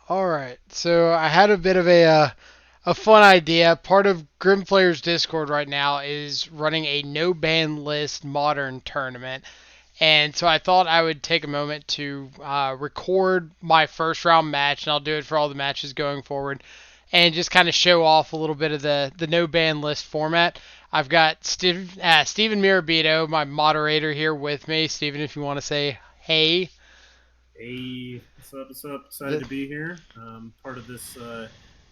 All right. So I had a bit of a fun idea. Part of Grim Player's Discord right now is running a no ban list modern tournament. And so I thought I would take a moment to record my first round match, and I'll do it for all the matches going forward, and just kind of show off a little bit of the no ban list format. I've got Steven Mirabito, my moderator, here with me. Steven, if you want to say hey. Hey, what's up? What's up? Excited The, to be here. Part of this,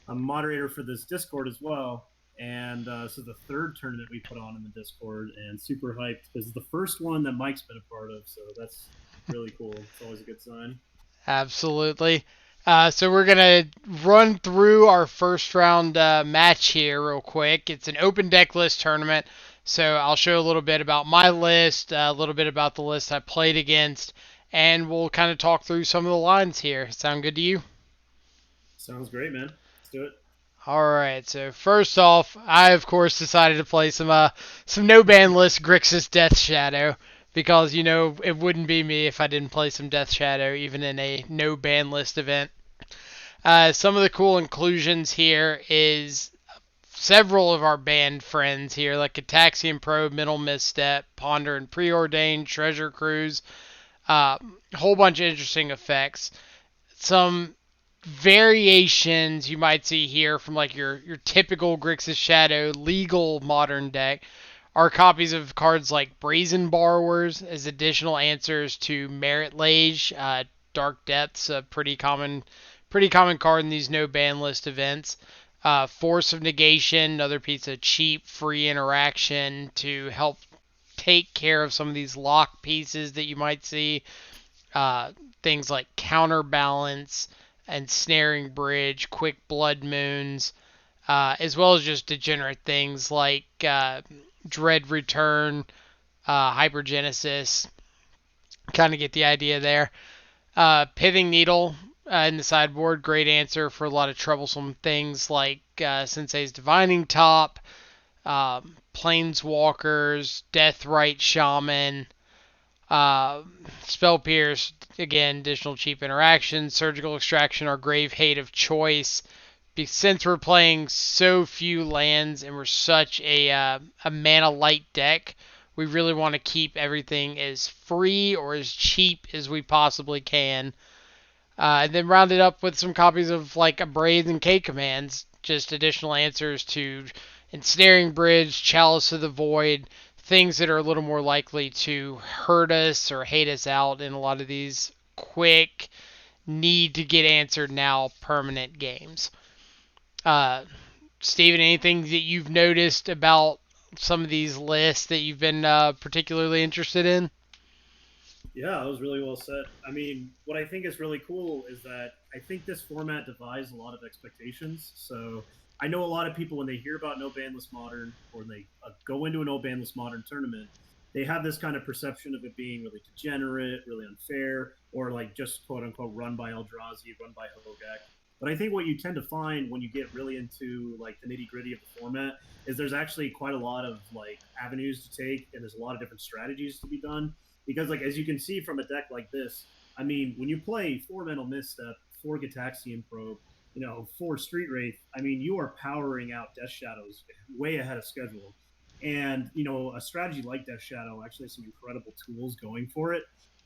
I'm moderator for this Discord as well. And this is the third tournament we put on in the Discord, and super hyped because it's the first one that Mike's been a part of. So that's really cool. It's always a good sign. Absolutely. So we're gonna run through our first round match here real quick. It's an open deck list tournament, so I'll show a little bit about my list, a little bit about the list I played against, and we'll kind of talk through some of the lines here. Sound good to you? Sounds great, man. Let's do it. All right. So first off, I of course decided to play some no ban list Grixis Death Shadow because it wouldn't be me if I didn't play some Death Shadow even in a no ban list event. Some of the cool inclusions here is several of our band friends here, like Ataxian Pro, Middle Misstep, Ponder and Preordained, Treasure Cruise, a whole bunch of interesting effects. Some variations you might see here from like your typical Grixis Shadow legal modern deck are copies of cards like Brazen Borrowers as additional answers to Merit Lage, Dark Depths, a pretty common card in these no ban list events. Force of Negation, another piece of cheap free interaction to help take care of some of these lock pieces that you might see. Uh, Things like Counterbalance and Snaring Bridge, Quick Blood Moons, as well as just degenerate things like Dread Return, Hypergenesis. Kind of get the idea there. Pithing Needle in the sideboard, great answer for a lot of troublesome things like Sensei's Divining Top, Planeswalkers, Deathrite Shaman, uh, Spell Pierce, again, additional cheap interactions, Surgical Extraction, our Grave Hate of choice. Since we're playing so few lands and we're such a mana light deck, we really want to keep everything as free or as cheap as we possibly can. And then round it up with some copies of like a Braids and K commands, just additional answers to Ensnaring Bridge, Chalice of the Void, things that are a little more likely to hurt us or hate us out in a lot of these quick, need to get answered now permanent games. Uh, Steven, anything that you've noticed about some of these lists that you've been particularly interested in? Yeah, that was really well said. I mean, what I think is really cool is that I think this format divides a lot of expectations. So I know a lot of people when they hear about No Bandless Modern or they go into a No Bandless Modern tournament, they have this kind of perception of it being really degenerate, really unfair, or like just quote unquote run by Eldrazi, run by Hogak. But I think what you tend to find when you get really into like the nitty gritty of the format is there's actually quite a lot of like avenues to take, and there's a lot of different strategies to be done because like as you can see from a deck like this, I mean, when you play four Mental Misstep, four Gitaxian Probe, four Street Wraith, I mean, you are powering out Death Shadows way ahead of schedule. And a strategy like Death Shadow actually has some incredible tools going for it.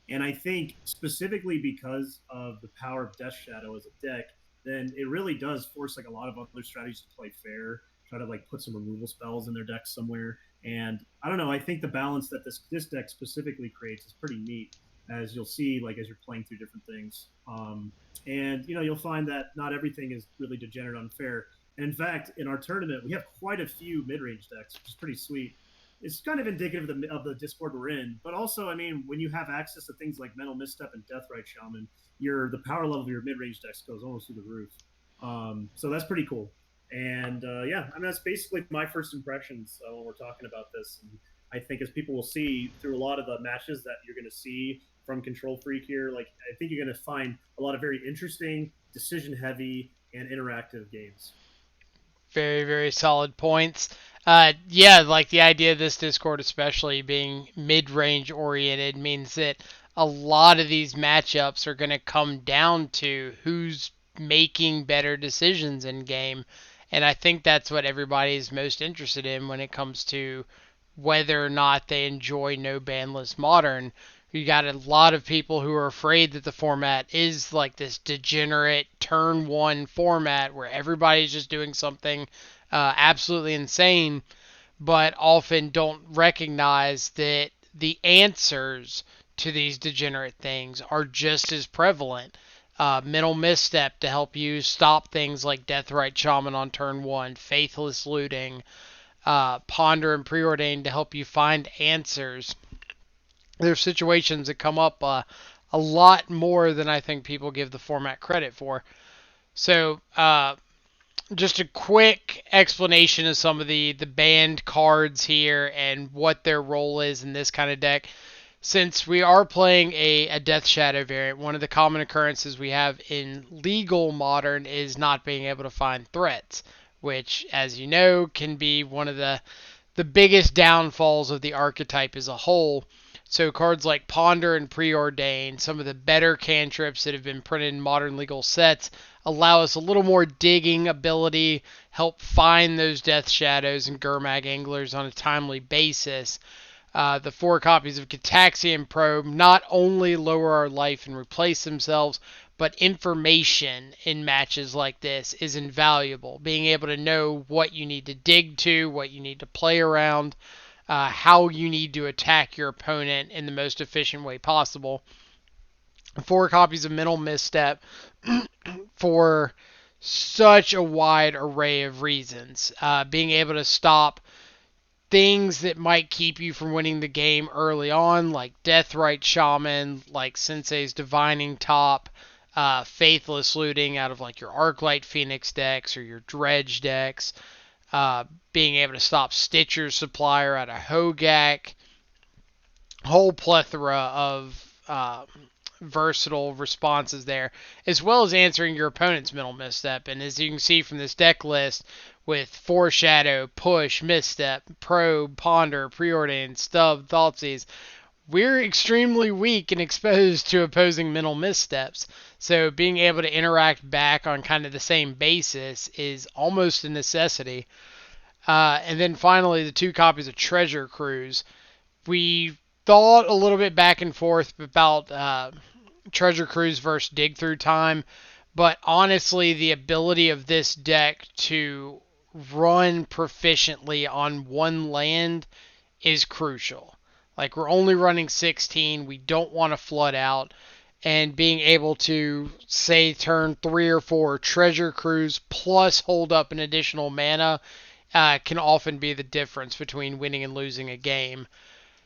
And I think specifically because of the power of Death Shadow as a deck, then it really does force like a lot of other strategies to play fair, try to like put some removal spells in their deck somewhere. And I don't know, I think the balance that this deck specifically creates is pretty neat, as you'll see like as you're playing through different things. And you'll find that not everything is really degenerate unfair. And in fact, in our tournament, we have quite a few mid-range decks, which is pretty sweet. It's kind of indicative of the Discord we're in, but also, I mean, when you have access to things like Mental Misstep and Deathrite Shaman, the power level of your mid-range decks goes almost through the roof. So that's pretty cool. And yeah, I mean that's basically my first impressions when we're talking about this. And I think as people will see through a lot of the matches that you're going to see from Control Freak here, like I think you're going to find a lot of very interesting, decision-heavy, and interactive games. Very, very solid points. Yeah, like the idea of this Discord, especially being mid range oriented, means that a lot of these matchups are going to come down to who's making better decisions in game. And I think that's what everybody's most interested in when it comes to whether or not they enjoy no banless modern. You got a lot of people who are afraid that the format is like this degenerate turn one format where everybody's just doing something absolutely insane, but often don't recognize that the answers to these degenerate things are just as prevalent. Mental misstep to help you stop things like Deathrite Shaman on turn one, Faithless Looting, Ponder and Preordained to help you find answers. There's situations that come up a lot more than I think people give the format credit for. So, just a quick explanation of some of the banned cards here and what their role is in this kind of deck. Since we are playing a Death Shadow variant, one of the common occurrences we have in legal modern is not being able to find threats, which, as you know, can be one of the biggest downfalls of the archetype as a whole. So cards like Ponder and Preordain, some of the better cantrips that have been printed in modern legal sets, allow us a little more digging ability, help find those Death Shadows and Gurmag Anglers on a timely basis. The 4 copies of Cataxian Probe not only lower our life and replace themselves, but information in matches like this is invaluable. Being able to know what you need to dig to, what you need to play around, how you need to attack your opponent in the most efficient way possible. 4 copies of Mental Misstep for such a wide array of reasons. Being able to stop things that might keep you from winning the game early on, like Deathrite Shaman, like Sensei's Divining Top, Faithless Looting out of like your Arclight Phoenix decks or your Dredge decks, being able to stop Stitcher's Supplier out of Hogak, whole plethora of versatile responses there, as well as answering your opponent's mental misstep. And as you can see from this deck list, with Foreshadow, Push, Misstep, Probe, Ponder, Preordain, Stub, Thoughtseize, we're extremely weak and exposed to opposing mental missteps. So being able to interact back on kind of the same basis is almost a necessity. And then finally, the 2 copies of Treasure Cruise. We thought a little bit back and forth about Treasure Cruise versus Dig Through Time, but honestly, the ability of this deck to run proficiently on one land is crucial. Like, we're only running 16, we don't want to flood out, and being able to, say, turn 3 or 4 Treasure Cruise plus hold up an additional mana can often be the difference between winning and losing a game.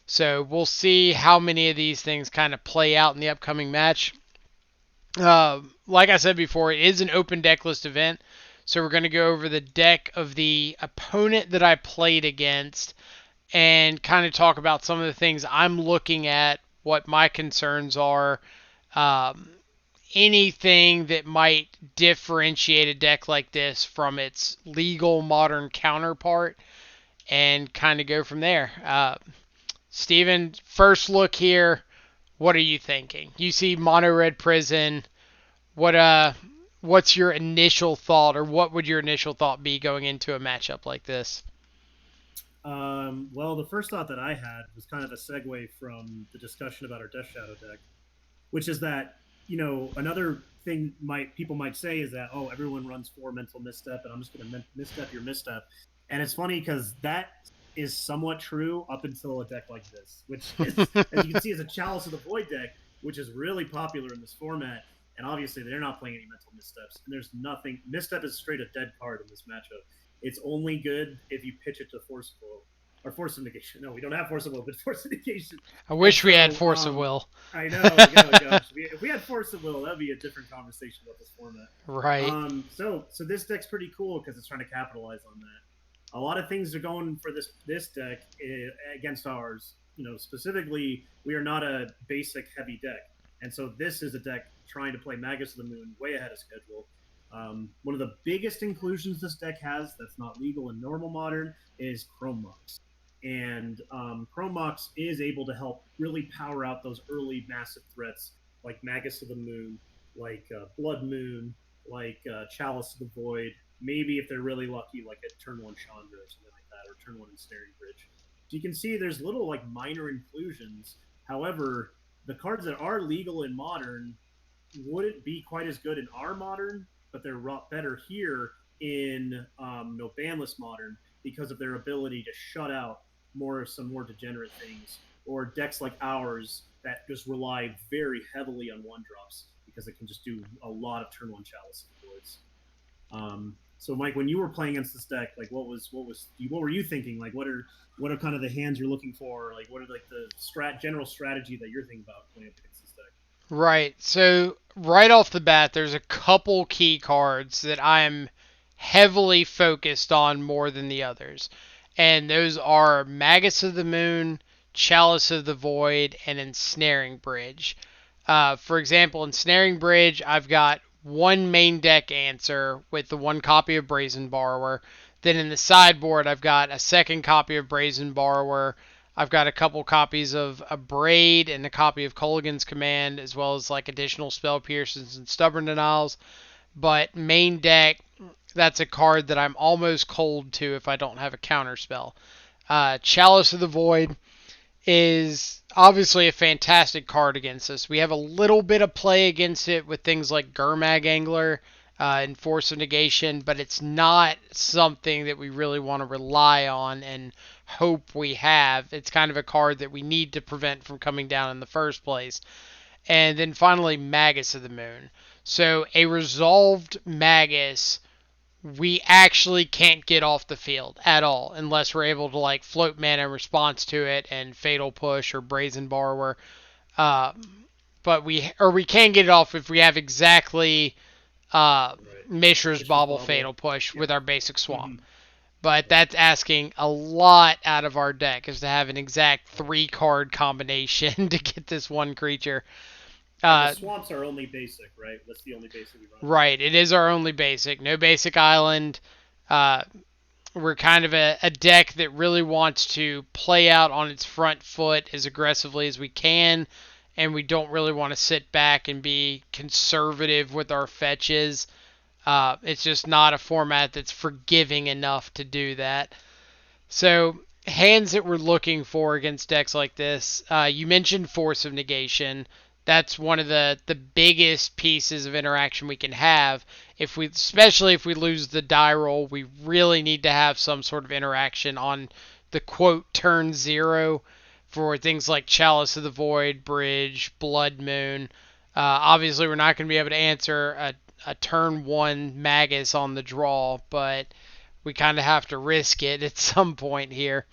So we'll see how many of these things kind of play out in the upcoming match. Like I said before, it is an open deck list event. So we're going to go over the deck of the opponent that I played against and kind of talk about some of the things I'm looking at, what my concerns are, um, anything that might differentiate a deck like this from its legal modern counterpart, and kind of go from there. Steven, first look here. What are you thinking? You see Mono Red Prison. What's your initial thought, or what would your initial thought be going into a matchup like this? Well, the first thought that I had was kind of a segue from the discussion about our Death Shadow deck, which is that, another thing people might say is that, oh, everyone runs 4 mental misstep, and I'm just going to misstep your misstep. And it's funny because that is somewhat true up until a deck like this, which is, as you can see, is a Chalice of the Void deck, which is really popular in this format. And obviously, they're not playing any mental missteps. And there's nothing. Misstep is straight a dead card in this matchup. It's only good if you pitch it to Forceful or Force of Negation. No, we don't have Force of Will, but Force of Negation. I wish we had Force of Will. I know. Gosh, if we had Force of Will, that'd be a different conversation about this format. Right. So this deck's pretty cool because it's trying to capitalize on that. A lot of things are going for this deck against ours. Specifically, we are not a basic heavy deck, and so this is a deck trying to play Magus of the Moon way ahead of schedule. One of the biggest inclusions this deck has that's not legal in normal modern is Chrome Mox. And Chrome Mox is able to help really power out those early massive threats like Magus of the Moon, like Blood Moon, like Chalice of the Void. Maybe if they're really lucky, like a turn one Chandra or something like that, or turn one Ensnaring Bridge. So you can see there's little like minor inclusions. However, the cards that are legal in Modern wouldn't be quite as good in our Modern, but they're better here in no banless Modern because of their ability to shut out some more degenerate things, or decks like ours that just rely very heavily on one drops because it can just do a lot of turn one Chalice of the Voids. So Mike, when you were playing against this deck, like what were you thinking? Like what are kind of the hands you're looking for? Like what are like the general strategy that you're thinking about playing against this deck? Right. So right off the bat, there's a couple key cards that I'm heavily focused on more than the others, and those are Magus of the Moon, Chalice of the Void, and Ensnaring Bridge. For example, Ensnaring Bridge, I've got one main deck answer with the one copy of Brazen Borrower. Then in the sideboard, I've got a second copy of Brazen Borrower. I've got a couple copies of a Braid and a copy of Colligan's Command, as well as like additional Spell Pierces and Stubborn Denials. But main deck, that's a card that I'm almost cold to if I don't have a counter spell. Chalice of the Void is obviously a fantastic card against us. We have a little bit of play against it with things like Gurmag Angler and Force of Negation, but it's not something that we really want to rely on and hope we have. It's kind of a card that we need to prevent from coming down in the first place. And then finally, Magus of the Moon. So a resolved Magus we actually can't get off the field at all unless we're able to like float mana in response to it and fatal push or brazen borrower. Uh, but we can get it off if we have exactly Right. Mishra's Mishra's Bauble Bauble. fatal push Yeah. with our basic swamp. Mm-hmm. But Right. that's asking a lot out of our deck is to have an exact 3 card combination to get this one creature. And the Uh, swamps are only basic, right? That's the only basic we run. right, it is our only basic. No basic island. Uh, we're kind of a deck that really wants to play out on its front foot as aggressively as we can, and we don't really want to sit back and be conservative with our fetches. It's just not a format that's forgiving enough to do that. So, hands that we're looking for against decks like this, you mentioned Force of Negation. That's one of the biggest pieces of interaction we can have. If we, especially if we lose the die roll, we really need to have some sort of interaction on the quote turn zero for things like Chalice of the Void, Bridge, Blood Moon. Obviously, we're not going to be able to answer a turn one Magus on the draw, but we kind of have to risk it at some point here.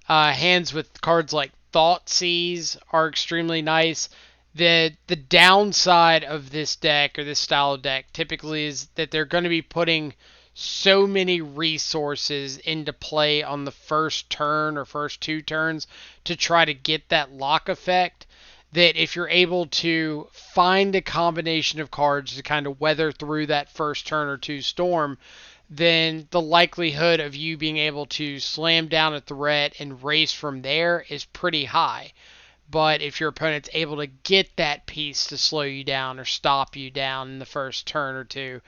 Hands with cards like Thoughtseize are extremely nice. The downside of this deck or this style of deck typically is that they're going to be putting so many resources into play on the first turn or first 2 turns to try to get that lock effect that if you're able to find a combination of cards to kind of weather through that first turn or two storm, then the likelihood of you being able to slam down a threat and race from there is pretty high. But if your opponent's able to get that piece to slow you down or stop you down in the first turn or two,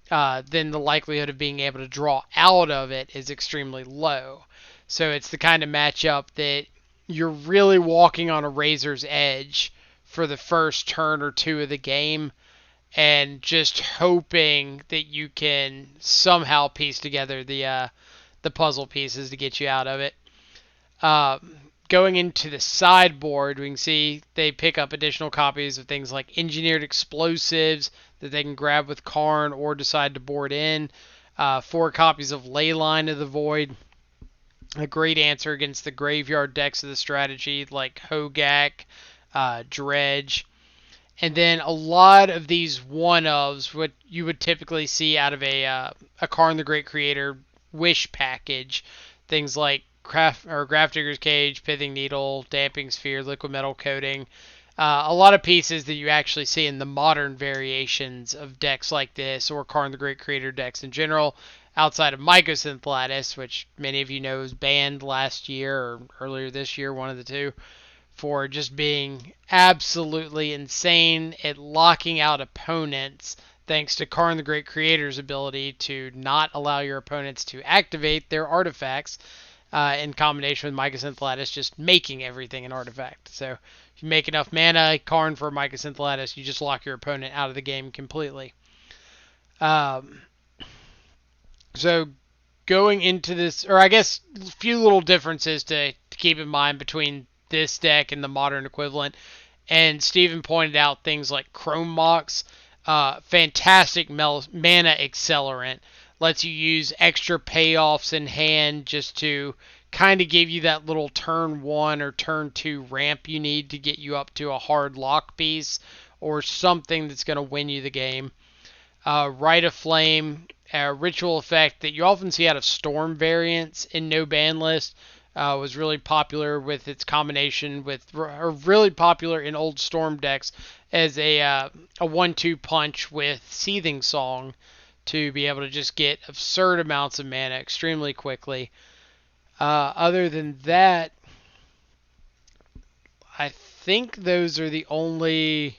then the likelihood of being able to draw out of it is extremely low. So it's the kind of matchup that you're really walking on a razor's edge for the first turn or two of the game and just hoping that you can somehow piece together the puzzle pieces to get you out of it. Um, Going into the sideboard, we can see they pick up additional copies of things like engineered explosives that they can grab with Karn or decide to board in. 4 copies of Leyline of the Void, a great answer against the graveyard decks of the strategy like Hogak, Dredge, and then a lot of these one ofs, what you would typically see out of a Karn the Great Creator wish package, things like Craft or Grafdigger's Cage, Pithing Needle, Damping Sphere, Liquid Metal Coating. A lot of pieces that you actually see in the modern variations of decks like this, or Karn the Great Creator decks in general, outside of Mycosynth Lattice, which many of you know was banned last year or earlier this year, one of the two, for just being absolutely insane at locking out opponents thanks to Karn the Great Creator's ability to not allow your opponents to activate their artifacts in combination with Mycosynth Lattice, just making everything an artifact. So if you make enough mana, Karn for Mycosynth Lattice, you just lock your opponent out of the game completely. Um, so going into this, or I guess a few little differences to keep in mind between this deck and the modern equivalent. And Steven pointed out things like Chrome Mox, fantastic mana accelerant, lets you use extra payoffs in hand just to kind of give you that little turn 1 or turn 2 ramp you need to get you up to a hard lock piece or something that's going to win you the game. Rite of Flame, a ritual effect that you often see out of Storm variants in no ban list, was really popular with its combination with, or really popular in old Storm decks as a 1-2 punch with Seething Song to be able to just get absurd amounts of mana extremely quickly. Other than that, I think those are the only.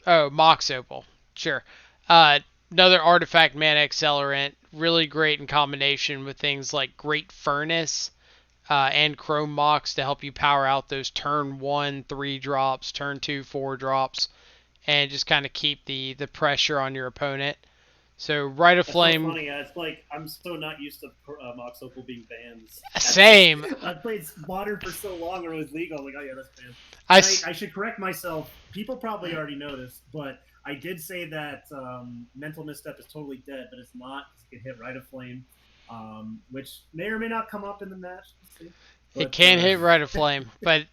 Oh, Mox Opal. Sure. Another artifact mana accelerant. Really great in combination with things like Great Furnace and Chrome Mox to help you power out those turn 1 3 drops, turn 2 4 drops, and just kind of keep the pressure on your opponent. So Rite of That's so Flame. funny. It's like I'm so not used to Mox Opal being banned. Same. I played Modern for so long when it was legal. I'm like, oh yeah, that's banned. I, I should correct myself. People probably already noticed, but I did say that Mental Misstep is totally dead, but it's not. It hit Rite of Flame, which may or may not come up in the match. it But, can hit Rite of Flame, but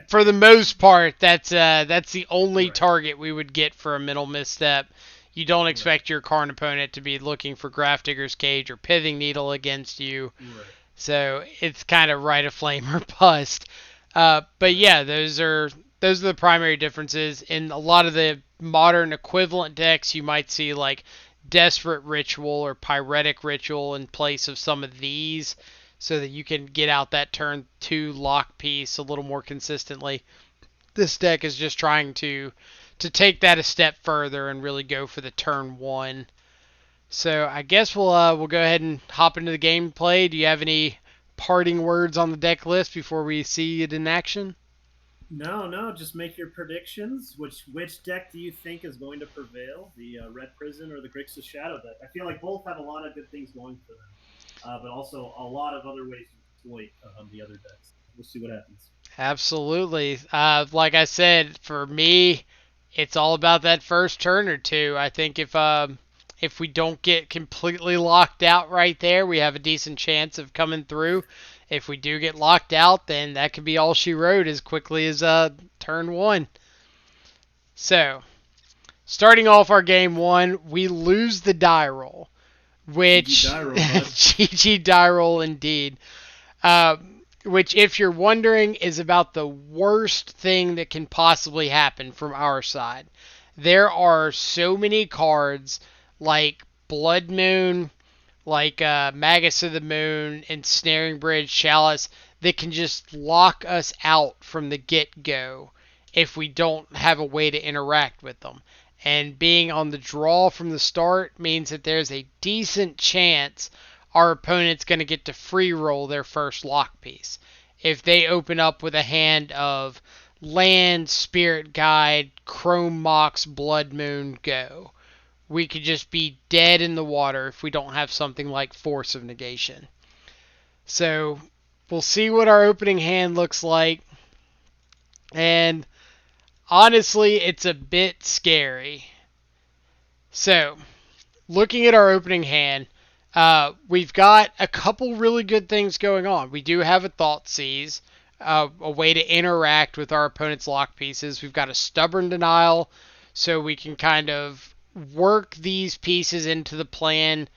for the most part, that's the only right. target we would get for a Mental Misstep. You don't expect Right. your Karn opponent to be looking for Grafdigger's Cage or Pithing Needle against you. Right. So it's kind of Rite of Flame or bust. But Right. yeah, those are the primary differences. In a lot of the modern equivalent decks, you might see like Desperate Ritual or Pyretic Ritual in place of some of these so that you can get out that turn 2 lock piece a little more consistently. This deck is just trying to take that a step further and really go for the turn 1. So I guess we'll go ahead and hop into the gameplay. Do you have any parting words on the deck list before we see it in action? No, no, just make your predictions. Which deck do you think is going to prevail? The Red Prison or the Grixis Shadow deck? I feel like both have a lot of good things going for them, but also a lot of other ways to exploit the other decks. We'll see what happens. Absolutely. Like I said, for me, it's all about that first turn or two. I think if we don't get completely locked out right there, we have a decent chance of coming through. If we do get locked out, then that could be all she wrote as quickly as turn 1. So, starting off our game 1, we lose the die roll, GG which die roll, bud. GG die roll indeed. Uh, which, if you're wondering, is about the worst thing that can possibly happen from our side. There are so many cards like Blood Moon, like Magus of the Moon, Ensnaring Bridge, Chalice that can just lock us out from the get go if we don't have a way to interact with them. And being on the draw from the start means that there's a decent chance our opponent's going to get to free roll their first lock piece. If they open up with a hand of Land, Spirit Guide, Chrome Mox, Blood Moon, go, we could just be dead in the water if we don't have something like Force of Negation. So we'll see what our opening hand looks like. And honestly, it's a bit scary. So, looking at our opening hand, we've got a couple really good things going on. We do have a Thoughtseize, a way to interact with our opponent's lock pieces. We've got a Stubborn Denial, so we can kind of work these pieces into the plan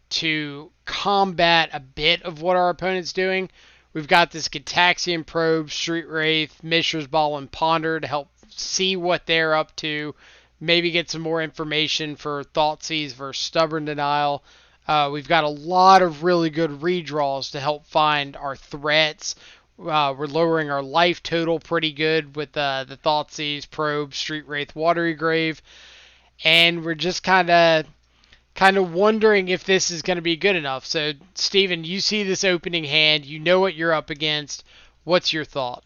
to combat a bit of what our opponent's doing. We've got this Gitaxian Probe, Street Wraith, Mishra's Ball, and Ponder to help see what they're up to. Maybe get some more information for Thoughtseize versus Stubborn Denial. We've got a lot of really good redraws to help find our threats. We're lowering our life total pretty good with the Thoughtseize, Probe, Street Wraith, Watery Grave. and we're just kind of wondering if this is going to be good enough. So, Steven, you see this opening hand, you know what you're up against. What's your thought?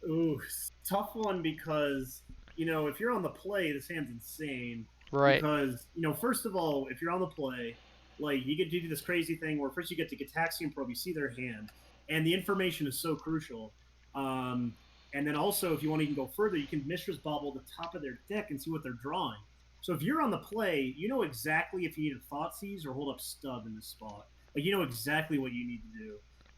Ooh, tough one because if you're on the play, this hand's insane. Right. Because first of all, if you're on the play, like you get to do this crazy thing where first you get to Gataxian Probe, you see their hand, and the information is so crucial. Um, and then also, if you want to even go further, you can Mishra's Bobble the top of their deck and see what they're drawing. So if you're on the play, you know exactly if you need a Thoughtseize or hold up Stub in this spot. Like you know exactly what you need to do.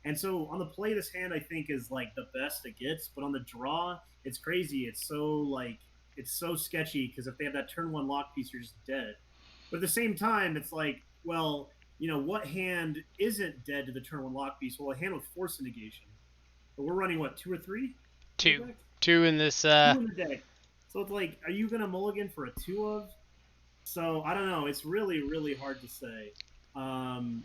And so on the play, this hand I think is like the best it gets, but on the draw, it's crazy. It's so sketchy because if they have that turn one lock piece, you're just dead. But at the same time, it's like, well, what hand isn't dead to the turn one lock piece? Well, a hand with force negation. But we're running what, two or three in the Two. deck? Two in this. Two in the deck. So it's like, are you gonna mulligan for a two of? So I don't know. It's really, really hard to say. Um,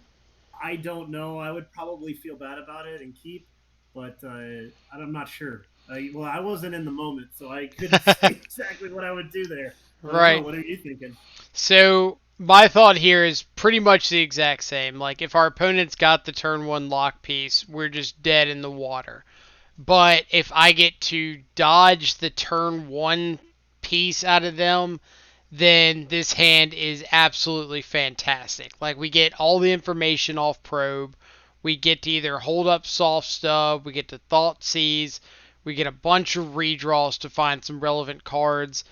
I don't know. I would probably feel bad about it and keep, but I'm not sure. Well, I wasn't in the moment, so I couldn't say exactly what I would do there. I don't know. Right. What are you thinking? So my thought here is pretty much the exact same. Like if our opponent's got the turn one lock piece, we're just dead in the water. But if I get to dodge the turn one piece out of them, then this hand is absolutely fantastic. Like we get all the information off probe. We get to either hold up soft stub, we get to thought seize, we get a bunch of redraws to find some relevant cards,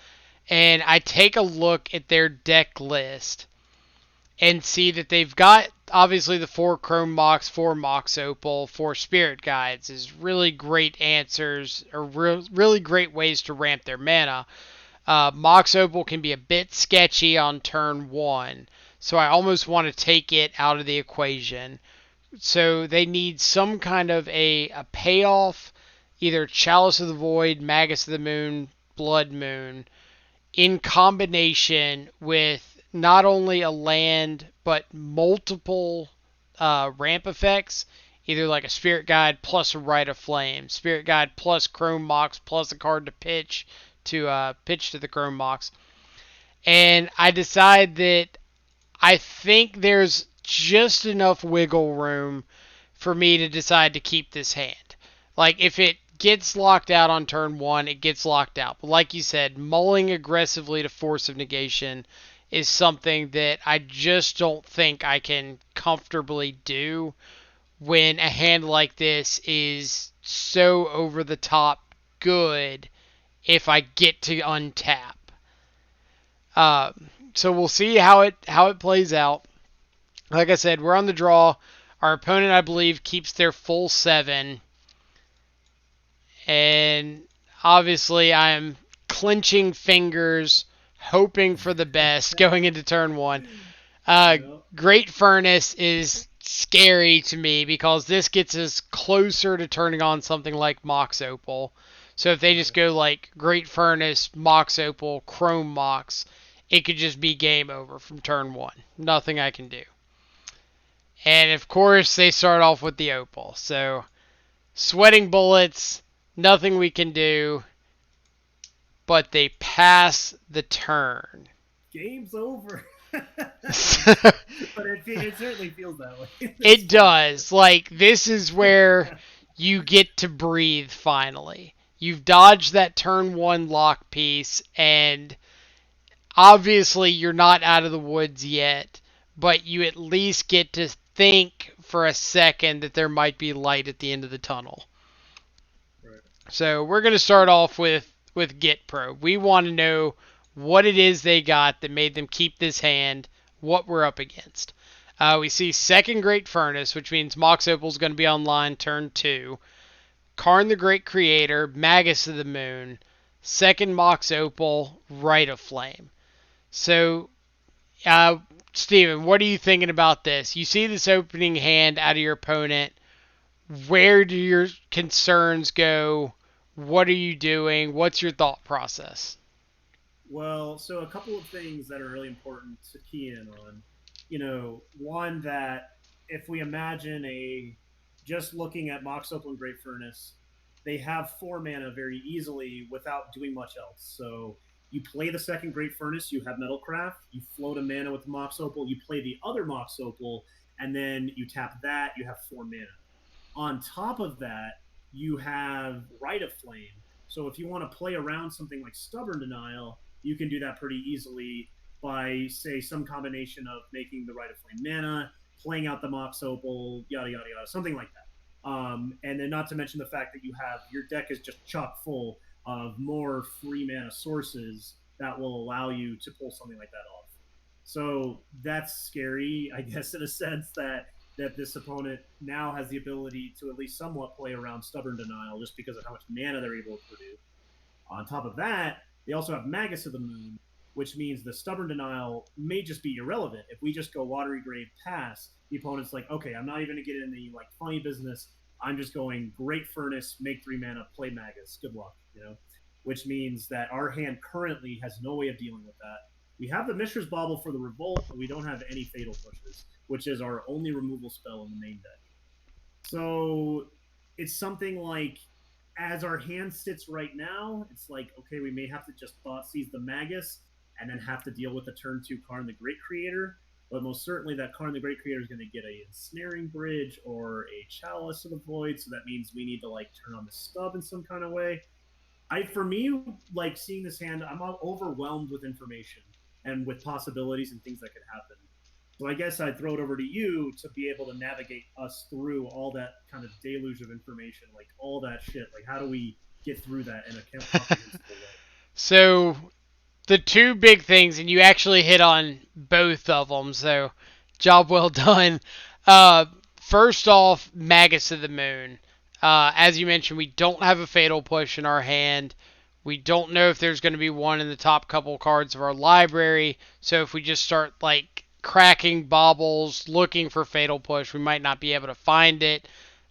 and I take a look at their deck list and see that they've got obviously the four Chrome Mox, four Mox Opal, four Spirit Guides is really great answers or really great ways to ramp their mana. Mox Opal can be a bit sketchy on turn one, so I almost want to take it out of the equation. So they need some kind of a payoff, either Chalice of the Void, Magus of the Moon, Blood Moon, in combination with not only a land but multiple ramp effects, either like a Spirit Guide plus a Rite of Flame, Spirit Guide plus Chrome Mox plus a card to pitch to the Chrome Mox, and I decide that I think there's just enough wiggle room for me to decide to keep this hand. Like if it gets locked out on turn one, it gets locked out. But like you said, mulling aggressively to Force of Negation is something that I just don't think I can comfortably do when a hand like this is so over the top good if I get to untap. Uh, so we'll see how it plays out. Like I said, we're on the draw. Our opponent, I believe, keeps their full seven, and obviously I'm clenching fingers, hoping for the best going into turn one. Yeah. Great Furnace is scary to me because this gets us closer to turning on something like Mox Opal. So if they just Right. go like Great Furnace, Mox Opal, Chrome Mox, it could just be game over from turn one. Nothing I can do. And of course, they start off with the Opal. So sweating bullets, nothing we can do, but they pass the turn. Game's over. But it certainly feels that way in this It spot. does. Like, this is where you get to breathe finally. You've dodged that turn one lock piece, and obviously you're not out of the woods yet, but you at least get to think for a second that there might be light at the end of the tunnel. Right. So we're going to start off with Git Pro. We want to know what it is they got that made them keep this hand, what we're up against. We see second Great Furnace, which means Mox Opal's going to be online turn two. Karn the Great Creator, Magus of the Moon, second Mox Opal, Rite of Flame. So, uh, Steven, what are you thinking about this? You see this opening hand out of your opponent. Where do your concerns go? What are you doing? What's your thought process? Well, so a couple of things that are really important to key in on. One that if we imagine a just looking at Mox Opal and Great Furnace, they have four mana very easily without doing much else. So You play the second Great Furnace, you have Metalcraft, you float a mana with the Mox Opal, you play the other Mox Opal, and then you tap that, you have 4 mana. On top of that, you have Rite of Flame. So if you want to play around something like Stubborn Denial, you can do that pretty easily by, say, some combination of making the Rite of Flame mana, playing out the Mox Opal, yada, yada, yada, something like that. And then not to mention the fact that you have your deck is just chock full of more free mana sources that will allow you to pull something like that off. So that's scary, I guess, in a sense that this opponent now has the ability to at least somewhat play around Stubborn Denial just because of how much mana they're able to produce. On top of that, they also have Magus of the Moon, which means the Stubborn Denial may just be irrelevant. If we just go Watery Grave pass, the opponent's like, okay, I'm not even going to get in the like funny business. I'm just going Great Furnace, make 3 mana, play Magus. Good luck, you know? Which means that our hand currently has no way of dealing with that. We have the Mishra's Bauble for the Revolt, but we don't have any Fatal Pushes, which is our only removal spell in the main deck. So it's something like, as our hand sits right now, it's like, okay, we may have to just Thoughtseize the Magus and then have to deal with the turn 2 Karn the Great Creator. But most certainly that Karn the Great Creator is going to get a Ensnaring Bridge or a Chalice of the Void, so that means we need to like turn on the stub in some kind of way. For me, like seeing this hand, I'm overwhelmed with information and with possibilities and things that could happen. So I guess I'd throw it over to you to be able to navigate us through all that kind of deluge of information, like all that shit. Like, how do we get through that in a comprehensible way? So the two big things, and you actually hit on both of them, so job well done. Uh, First off, Magus of the Moon. As you mentioned, we don't have a Fatal Push in our hand. We don't know if there's going to be one in the top couple cards of our library, so if we just start like cracking baubles, looking for Fatal Push, we might not be able to find it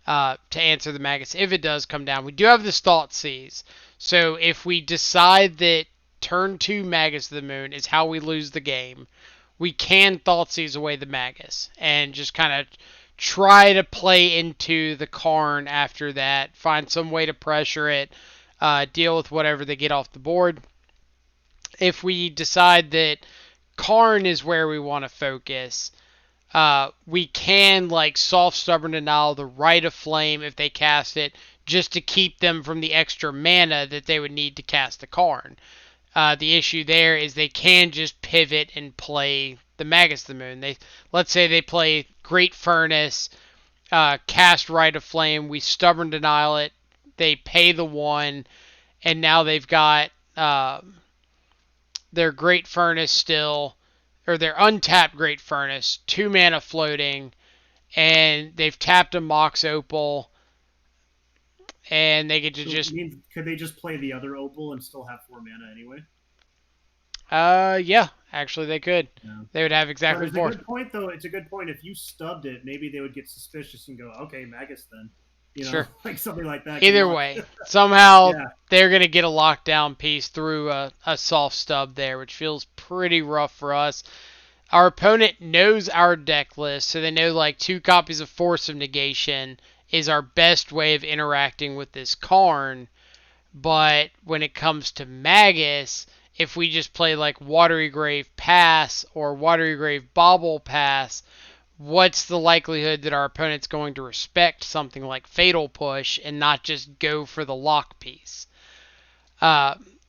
to answer the Magus if it does come down. We do have this Thoughtseize, so if we decide that turn 2 Magus of the Moon is how we lose the game, we can Thoughtseize away the Magus and just kind of try to play into the Karn after that, find some way to pressure it, deal with whatever they get off the board. If we decide that Karn is where we want to focus, we can like soft Stubborn Denial the Rite of Flame if they cast it, just to keep them from the extra mana that they would need to cast the Karn. The issue there is they can just pivot and play the Magus of the Moon. Let's say they play Great Furnace, cast Rite of Flame, we Stubborn Denial it, they pay the 1, and now they've got their Great Furnace still, or their untapped Great Furnace, 2 mana floating, and they've tapped a Mox Opal, and they get to So just... could they just play the other Opal and still have 4 mana anyway? Yeah, actually they could. Yeah. They would have exactly It's 4. a good point, though. It's a good point. If you stubbed it, maybe they would get suspicious and go, okay, Magus then. You know, Sure. like something like that. Either way, somehow Yeah. they're going to get a lockdown piece through a soft stub there, which feels pretty rough for us. Our opponent knows our deck list, so they know like 2 copies of Force of Negation is our best way of interacting with this Karn. But when it comes to Magus, if we just play like Watery Grave Pass or Watery Grave Bauble Pass, what's the likelihood that our opponent's going to respect something like Fatal Push and not just go for the lock piece?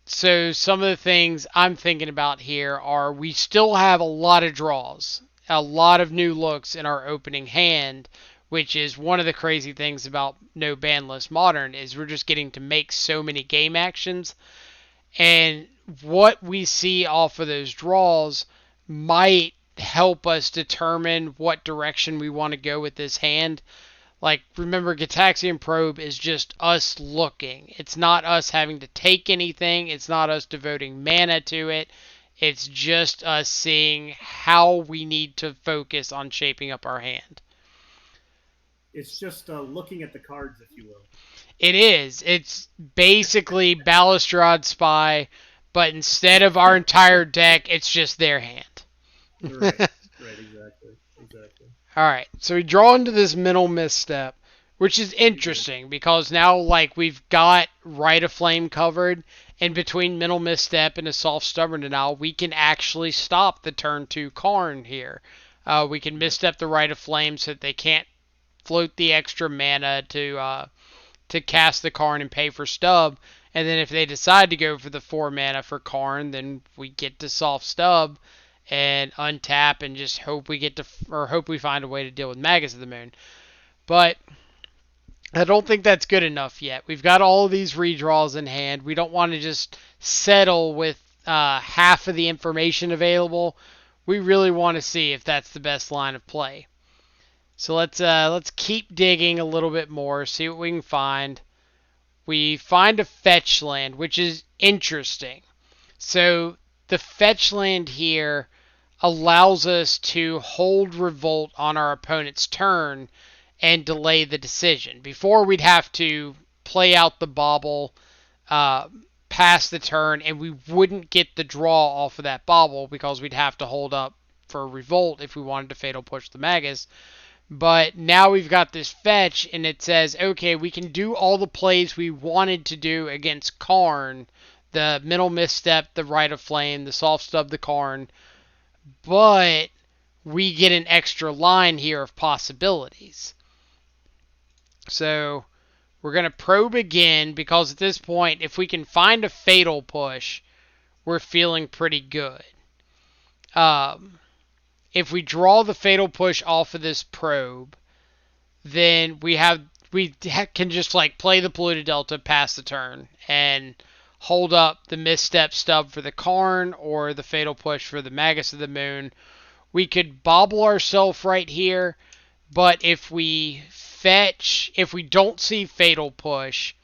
So some of the things I'm thinking about here are we still have a lot of draws, a lot of new looks in our opening hand, which is one of the crazy things about No Ban List Modern is we're just getting to make so many game actions. And what we see off of those draws might help us determine what direction we want to go with this hand. Like, remember, Gitaxian Probe is just us looking. It's not us having to take anything. It's not us devoting mana to it. It's just us seeing how we need to focus on shaping up our hand. It's just looking at the cards, if you will. It is. It's basically Balustrade Spy, but instead of our entire deck, it's just their hand. Right, exactly. Alright, so we draw into this mental misstep, which is interesting because now like we've got Rite of Flame covered, and between mental misstep and a soft stubborn denial, we can actually stop the turn 2 Karn here. We can Yep. misstep the Rite of Flame so that they can't float the extra mana to cast the Karn and pay for stub. And then if they decide to go for the 4 mana for Karn, then we get to soft stub and untap and just hope we get to or hope we find a way to deal with Magus of the Moon. But I don't think that's good enough yet. We've got all of these redraws in hand. We don't want to just settle with half of the information available. We really want to see if that's the best line of play. So let's keep digging a little bit more, see what we can find. We find a fetch land, which is interesting. So the fetch land here allows us to hold revolt on our opponent's turn and delay the decision. Before we'd have to play out the bauble, uh, pass the turn, and we wouldn't get the draw off of that bauble because we'd have to hold up for revolt if we wanted to fatal push the Magus. But now we've got this fetch, and it says, okay, we can do all the plays we wanted to do against Karn, the mental misstep, the Rite of Flame, the soft stub, the Karn, but we get an extra line here of possibilities. So we're going to probe again because at this point, if we can find a fatal push, we're feeling pretty good. If we draw the fatal push off of this probe, then we can just like play the polluted delta, pass the turn, and hold up the misstep stub for the Karn or the fatal push for the Magus of the Moon. We could bobble ourselves right here, but if we don't see fatal push,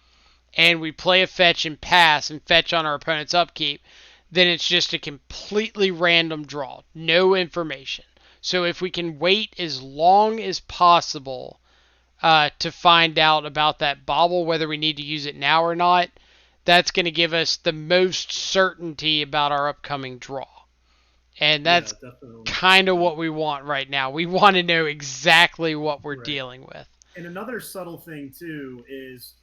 and we play a fetch and pass and fetch on our opponent's upkeep, then it's just a completely random draw. No information. So if we can wait as long as possible to find out about that bauble, whether we need to use it now or not, that's going to give us the most certainty about our upcoming draw. And Yeah, that's definitely. kind of what we want right now. We want to know exactly what we're Right. dealing with. And another subtle thing too is,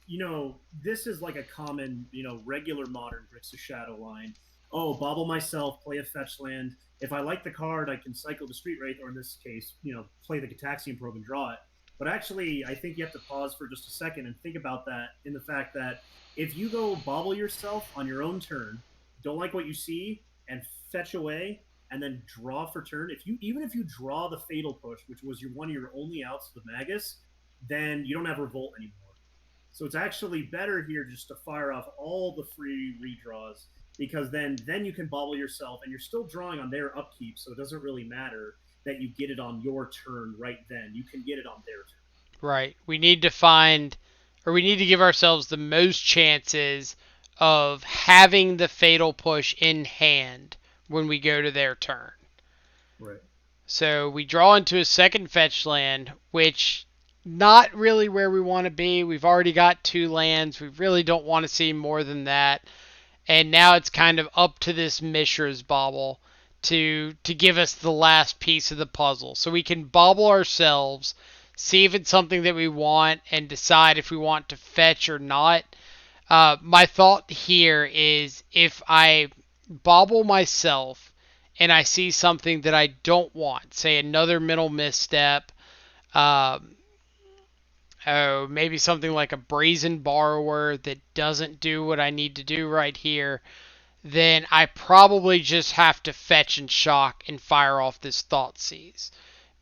this is like a common, regular modern Grixis Shadow line. Oh, bobble myself, play a fetch land. If I like the card, I can cycle the Street Wraith, or in this case, play the Gataxian Probe and draw it. But actually, I think you have to pause for just a second and think about that in the fact that if you go bobble yourself on your own turn, don't like what you see, and fetch away, and then draw for turn, even if you draw the Fatal Push, which was one of your only outs to the Magus, then you don't have Revolt anymore. So it's actually better here just to fire off all the free redraws because then you can bobble yourself and you're still drawing on their upkeep, so it doesn't really matter that you get it on your turn right then. You can get it on their turn. Right. We need to find, or we need to give ourselves the most chances of having the fatal push in hand when we go to their turn. Right. So we draw into a second fetch land, which not really where we want to be. We've already got 2 lands. We really don't want to see more than that. And now it's kind of up to this Mishra's bauble to give us the last piece of the puzzle. So we can bauble ourselves, see if it's something that we want, and decide if we want to fetch or not. My thought here is if I bauble myself and I see something that I don't want, say another mental misstep, um, oh, maybe something like a brazen borrower that doesn't do what I need to do right here, then I probably just have to fetch and shock and fire off this Thoughtseize.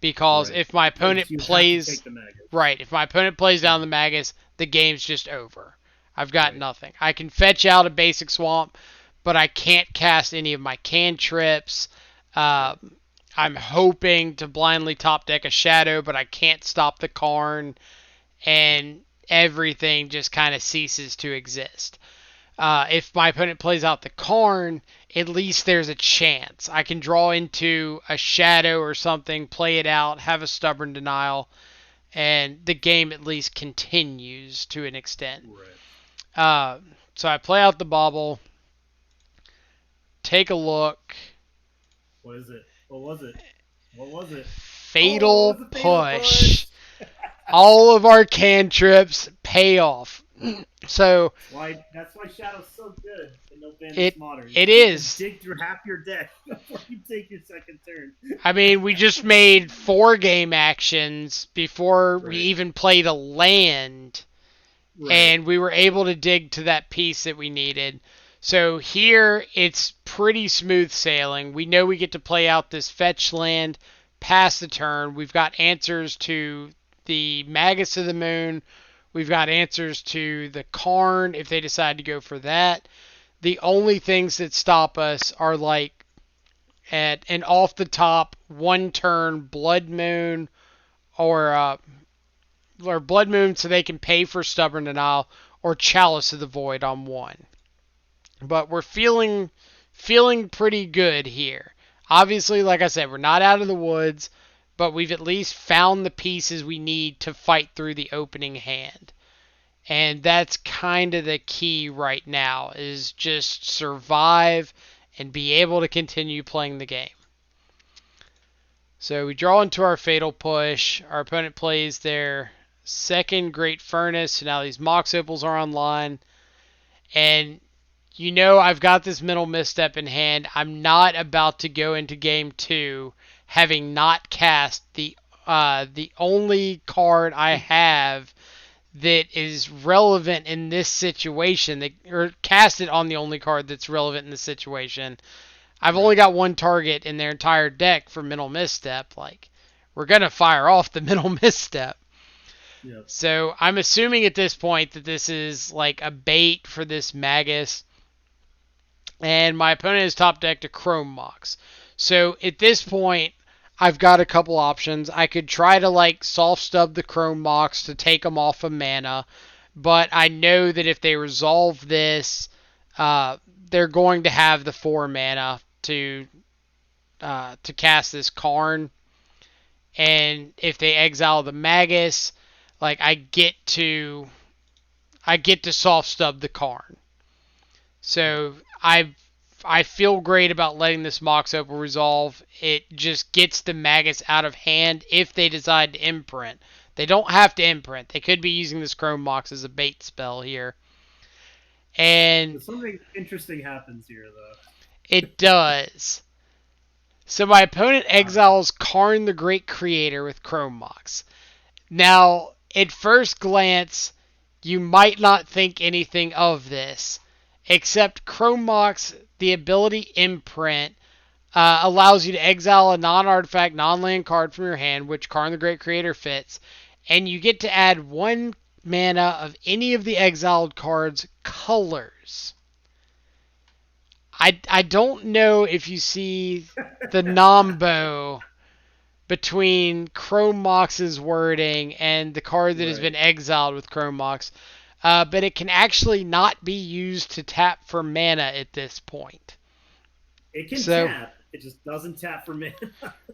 Because Right. if my Because opponent you have to take plays the Magus. right, if my opponent plays down the Magus, the game's just over. I've got Right. nothing. I can fetch out a basic swamp, but I can't cast any of my cantrips. Right. I'm hoping to blindly top deck a shadow, but I can't stop the Karn, and everything just kind of ceases to exist. If my opponent plays out the Karn, at least there's a chance. I can draw into a shadow or something, play it out, have a stubborn denial, and the game at least continues to an extent. Right. So I play out the bauble, take a look. What is it? What was it? What was it? Oh, it Fatal was a fatal push. push. All of our cantrips pay off. So That's why Shadow's so good in No Bandless it Modern. it You can is. dig through half your deck before you take your second turn. I mean, we just made 4 game actions before we Right. even played a land, Right. and we were able to dig to that piece that we needed. So Yep. here it's pretty smooth sailing. We know we get to play out this fetch land past the turn. We've got answers to the Magus of the Moon. We've got answers to the Karn if they decide to go for that. The only things that stop us are like at an off the top 1 turn Blood Moon or Blood Moon so they can pay for Stubborn Denial or Chalice of the Void on 1. But we're feeling pretty good here. Obviously, like I said, we're not out of the woods, but we've at least found the pieces we need to fight through the opening hand. And that's kind of the key right now is just survive and be able to continue playing the game. So we draw into our Fatal Push. Our opponent plays their second Great Furnace. So now these Mox Opals are online. And I've got this mental misstep in hand. I'm not about to go into game 2 having not cast the only card I have that is relevant in this situation, or cast it on the only card that's relevant in this situation. I've only Right. got one target in their entire deck for mental misstep. Like, we're gonna fire off the mental misstep. Yep. So I'm assuming at this point that this is like a bait for this Magus, and my opponent has top decked a Chrome Mox. So at this point, I've got a couple options. I could try to like soft stub the Chrome Mox to take them off of mana, but I know that if they resolve this, uh, they're going to have the 4 mana to cast this Karn, and if they exile the Magus, like I get to soft stub the Karn. Yep. So I feel great about letting this Mox Opal resolve. It just gets the Magus out of hand if they decide to imprint. They don't have to imprint. They could be using this Chrome Mox as a bait spell here. And But something interesting happens here, it though. does. So my opponent uh, exiles Karn the Great Creator with Chrome Mox. Now, at first glance, you might not think anything of this, except Chrome Mox, the ability Imprint, allows you to exile a non-artifact, non-land card from your hand, which Karn the Great Creator fits, and you get to add 1 mana of any of the exiled cards' colors. I don't know if you see the Nombo between Chrome Mox's wording and the card that has right. been exiled with Chrome Mox, but it can actually not be used to tap for mana at this point. It can So, tap. It just doesn't tap for mana.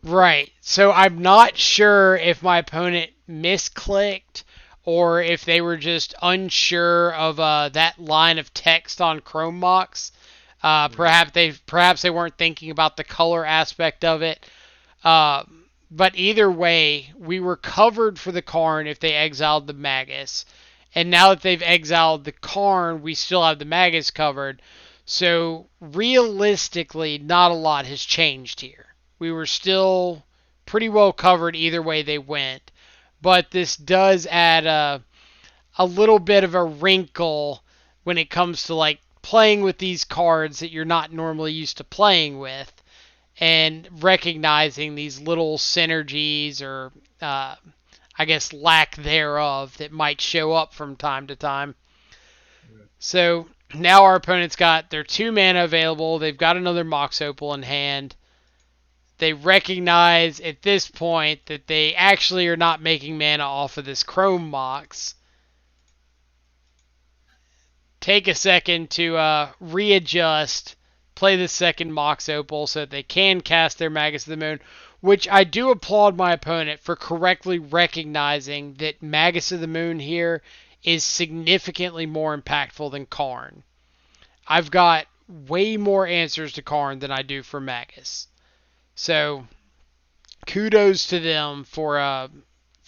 right. So I'm not sure if my opponent misclicked or if they were just unsure of that line of text on Chrome Mox. Right. Perhaps they weren't thinking about the color aspect of it. Uh, but either way, we were covered for the Karn if they exiled the Magus. And now that they've exiled the Karn, we still have the Magus covered. So realistically, not a lot has changed here. We were still pretty well covered either way they went. But this does add a little bit of a wrinkle when it comes to like playing with these cards that you're not normally used to playing with and recognizing these little synergies or I guess lack thereof that might show up from time to time. Right. So now our opponent's got their 2 mana available. They've got another Mox Opal in hand. They recognize at this point that they actually are not making mana off of this Chrome Mox. Take a second to readjust, play the second Mox Opal so that they can cast their Magus of the Moon, which I do applaud my opponent for correctly recognizing that Magus of the Moon here is significantly more impactful than Karn. I've got way more answers to Karn than I do for Magus. So kudos to them for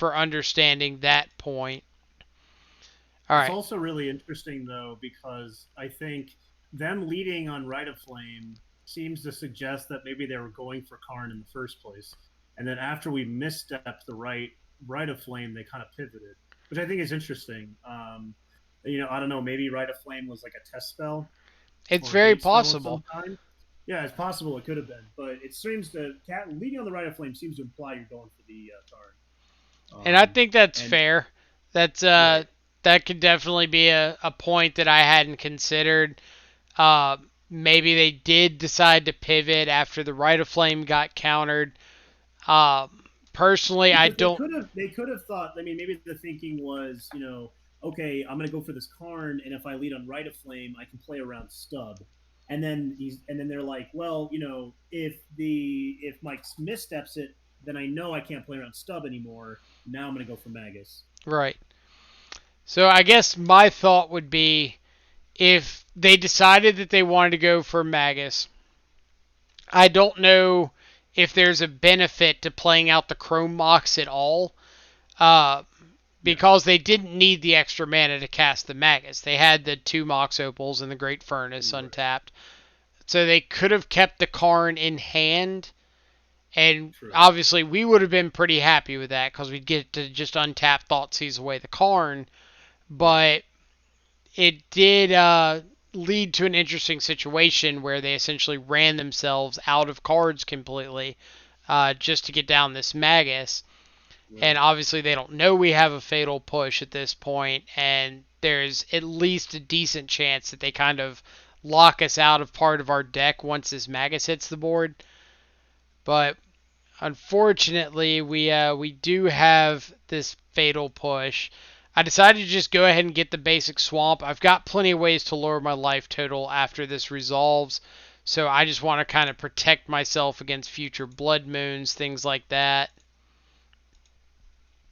understanding that point. All It's right. also really interesting though because I think them leading on Rite of Flame seems to suggest that maybe they were going for Karn in the first place, and then after we misstepped the Rite of Flame, they kind of pivoted, which I think is interesting. I don't know, maybe Rite of Flame was like a test spell It's or a very bait spell of some possible. kind. Yeah, it's possible it could have been, but it seems to leading on the Rite of Flame seems to imply you're going for the Karn. And I think that's And fair. That's right, that could definitely be a point that I hadn't considered. Uh, Maybe they did decide to pivot after the Rite of Flame got countered. Personally, I because don't. they could have thought. I mean, maybe the thinking was, okay, I'm going to go for this Karn, and if I lead on Rite of Flame, I can play around Stub. And then they're like, well, if Mike missteps it, then I know I can't play around Stub anymore. Now I'm going to go for Magus. Right. So I guess my thought would be if they decided that they wanted to go for Magus, I don't know if there's a benefit to playing out the Chrome Mox at all. Uh, Yeah, because they didn't need the extra mana to cast the Magus. They had the two Mox Opals and the Great Furnace right, untapped. So they could have kept the Karn in hand, and true. obviously we would have been pretty happy with that because we'd get to just untap Thoughtseize away the Karn. Right. But it did lead to an interesting situation where they essentially ran themselves out of cards completely just to get down this Magus. And Right. obviously, they don't know we have a fatal push at this point, and there's at least a decent chance that they kind of lock us out of part of our deck once this Magus hits the board. But unfortunately, we do have this fatal push. I decided to just go ahead and get the basic swamp. I've got plenty of ways to lower my life total after this resolves, so I just want to kind of protect myself against future blood moons, things like that.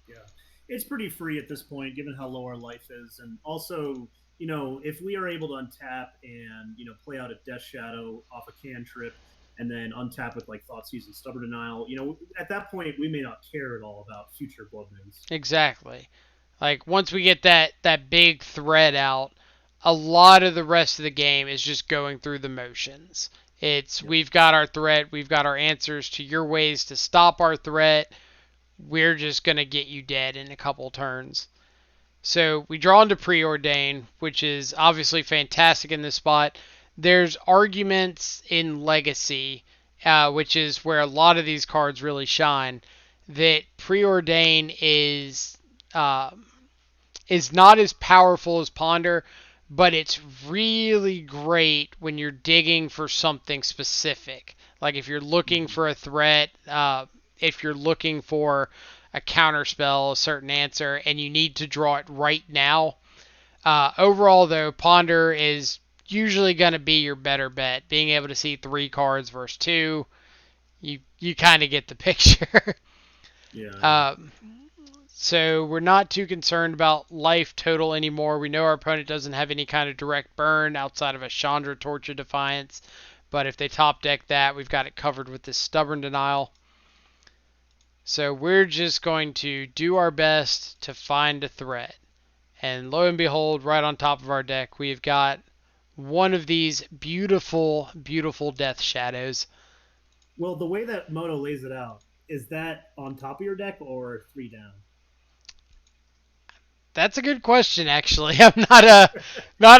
Yeah, it's pretty free at this point, given how low our life is, and also, if we are able to untap and play out a Death Shadow off a cantrip, and then untap with like Thoughtseize and Stubborn Denial, at that point we may not care at all about future blood moons. Exactly. Like once we get that big thread out, a lot of the rest of the game is just going through the motions. It's Yep. we've got our threat, we've got our answers to your ways to stop our threat. We're just gonna get you dead in a couple turns. So we draw into Preordain, which is obviously fantastic in this spot. There's arguments in Legacy, which is where a lot of these cards really shine, that Preordain uh, is not as powerful as Ponder, but it's really great when you're digging for something specific. Like if you're looking Mm-hmm. for a threat, if you're looking for a counter spell, a certain answer, and you need to draw it right now. Overall, though, Ponder is usually going to be your better bet. Being able to see three cards versus two, you kind of get the picture. Yeah, yeah, um, So we're not too concerned about life total anymore. We know our opponent doesn't have any kind of direct burn outside of a Chandra Torch of Defiance. But if they top deck that, we've got it covered with this Stubborn Denial. So we're just going to do our best to find a threat. And lo and behold, right on top of our deck, we've got one of these beautiful, beautiful Death Shadows. well, the way that Moto lays it out, is that on top of your deck or three down? That's a good question, actually. I'm not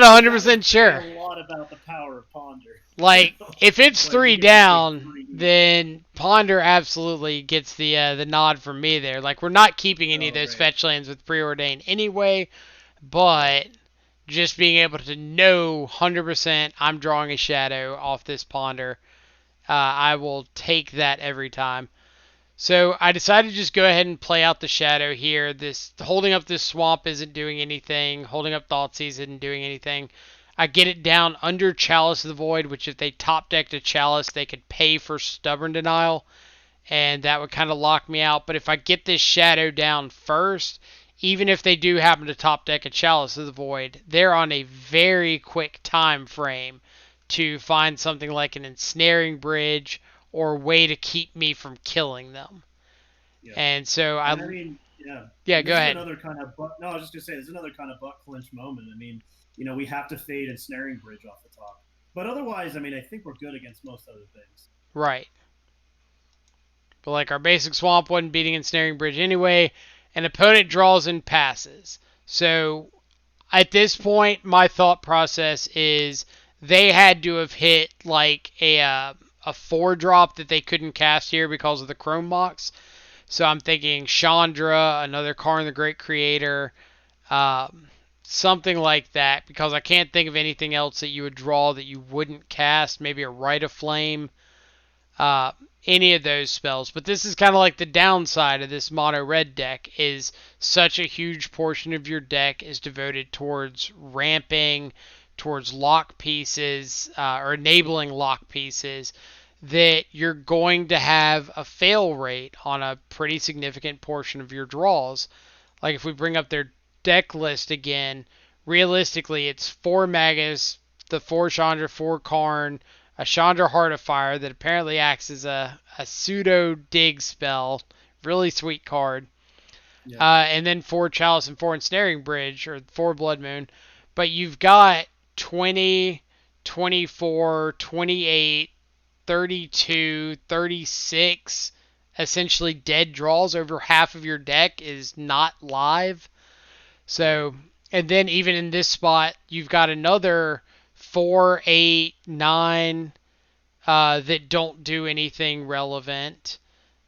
Because that would 100% say a sure. lot about the power of Ponder. Like if it's Like we three could just say down, three. then Ponder absolutely gets the nod from me there. Like we're not keeping any of Oh, those right, fetch lands with preordain anyway, right. but just being able to know 100% I'm drawing a shadow off this Ponder, I will take that every time. So I decided to just go ahead and play out the shadow here. This holding up this swamp isn't doing anything. Holding up Thoughtseize isn't doing anything. I get it down under Chalice of the Void, which if they top decked a Chalice, they could pay for Stubborn Denial, and that would kind of lock me out. But if I get this shadow down first, even if they do happen to top deck a Chalice of the Void, they're on a very quick time frame to find something like an ensnaring bridge or a way to keep me from killing them. Yeah. And so I And I mean, Yeah, Yeah, and go this is ahead. another kind of butt. No, I was just gonna say, this is another kind of butt clinch moment. I mean, we have to fade and snaring bridge off the top, but otherwise, I mean, I think we're good against most other things. Right. But like our basic swamp wasn't beating ensnaring bridge anyway, an opponent draws and passes. So at this point, my thought process is they had to have hit like a 4 drop that they couldn't cast here because of the Chrome box. So I'm thinking Chandra, another Karn the Great Creator, um, something like that, because I can't think of anything else that you would draw that you wouldn't cast. Maybe a Rite of Flame, uh, any of those spells. But this is kind of like the downside of this mono red deck is such a huge portion of your deck is devoted towards ramping, towards lock pieces, or enabling lock pieces, that you're going to have a fail rate on a pretty significant portion of your draws. Like if we bring up their deck list again, realistically it's 4 Magus, the 4 Chandra, 4 Karn, a Chandra Heart of Fire that apparently acts as a pseudo dig spell. Really sweet card. Yeah, And then 4 Chalice and 4 Ensnaring Bridge, or 4 Blood Moon. But you've got 20, 24, 28, 32, 36 essentially dead draws. Over half of your deck is not live. right. So, and then even in this spot, you've got another 4, 8, 9 that don't do anything relevant.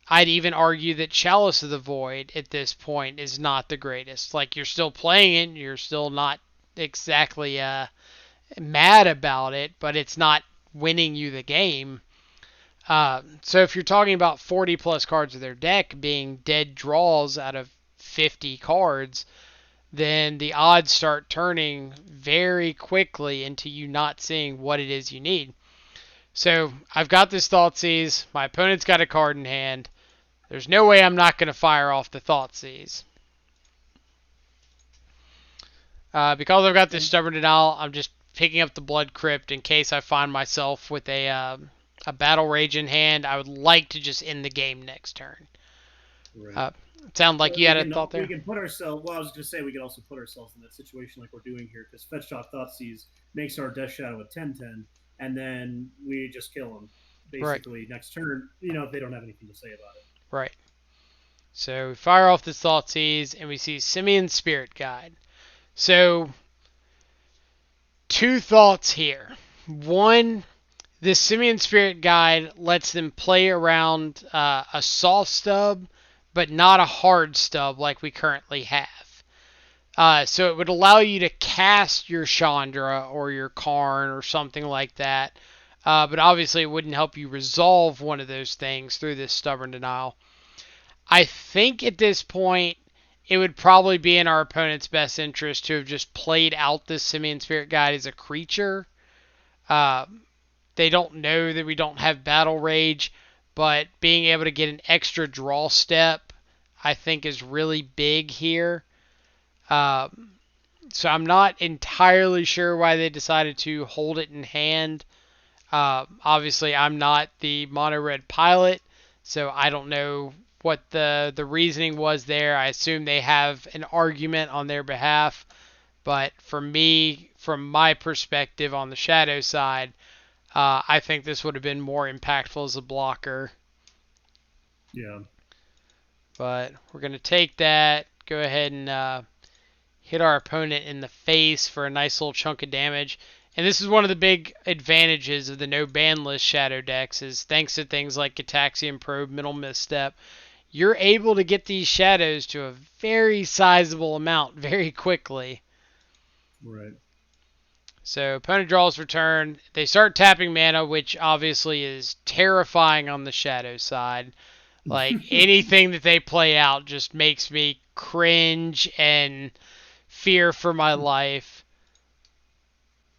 I'd even argue that Chalice of the Void at this point is not the greatest. Like, you're still playing it, you're still not exactly mad about it, but it's not winning you the game. So if you're talking about 40 plus cards of their deck being dead draws out of 50 cards, then the odds start turning very quickly into you not seeing what it is you need. So I've got this Thoughtseize. My opponent's got a card in hand. There's no way I'm not going to fire off the Thoughtseize. Because I've got this And Stubborn Denial, I'm just picking up the Blood Crypt in case I find myself with a Battle Rage in hand. I would like to just end the game next turn. right. Uh, it sounded like But you had a thought we there? can put ourselves. Well, I was going to say we could also put ourselves in that situation like we're doing here because Fetch Shot Thoughtseize makes our Death Shadow a 10/10, and then we just kill them Right, basically next turn. If they don't have anything to say about it. right. So we fire off this Thoughtseize, and we see Simeon's Spirit Guide. So, two thoughts here. One, this Simeon Spirit Guide lets them play around a soft stub, but not a hard stub like we currently have. So it would allow you to cast your Chandra or your Karn or something like that, but obviously it wouldn't help you resolve one of those things through this Stubborn Denial. I think at this point it would probably be in our opponent's best interest to have just played out this Simian Spirit Guide as a creature. Uh, they don't know that we don't have Battle Rage, but being able to get an extra draw step, I think, is really big here. Uh, so I'm not entirely sure why they decided to hold it in hand. Obviously, I'm not the mono red pilot, so I don't know what the reasoning was there. I assume they have an argument on their behalf, but for me, from my perspective on the shadow side, I think this would have been more impactful as a blocker. Yeah. But we're going to take that, go ahead and hit our opponent in the face for a nice little chunk of damage. And this is one of the big advantages of the no ban list shadow decks is thanks to things like Gataxian Probe, Middle Misstep, you're able to get these shadows to a very sizable amount very quickly. Right. So opponent draws for turn. They start tapping mana, which obviously is terrifying on the shadow side. Like anything that they play out just makes me cringe and fear for my life.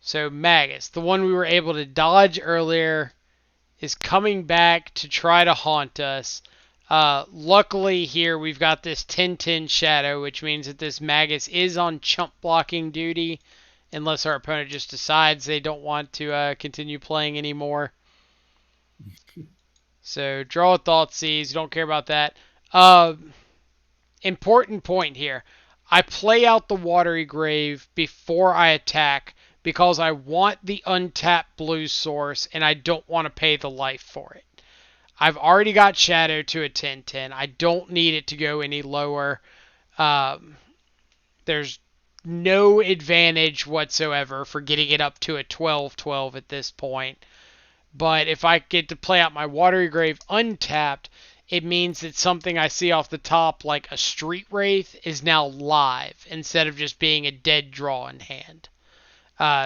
So Magus, the one we were able to dodge earlier, is coming back to try to haunt us. Luckily here we've got this 10/10 shadow, which means that this Magus is on chump blocking duty, unless our opponent just decides they don't want to continue playing anymore. So draw a Thoughtseize, you don't care about that. important point here. I play out the Watery Grave before I attack because I want the untapped blue source and I don't want to pay the life for it. I've already got Shadow to a 10-10. I don't need it to go any lower. Um, there's no advantage whatsoever for getting it up to a 12-12 at this point. But if I get to play out my Watery Grave untapped, it means that something I see off the top, like a Street Wraith, is now live instead of just being a dead draw in hand.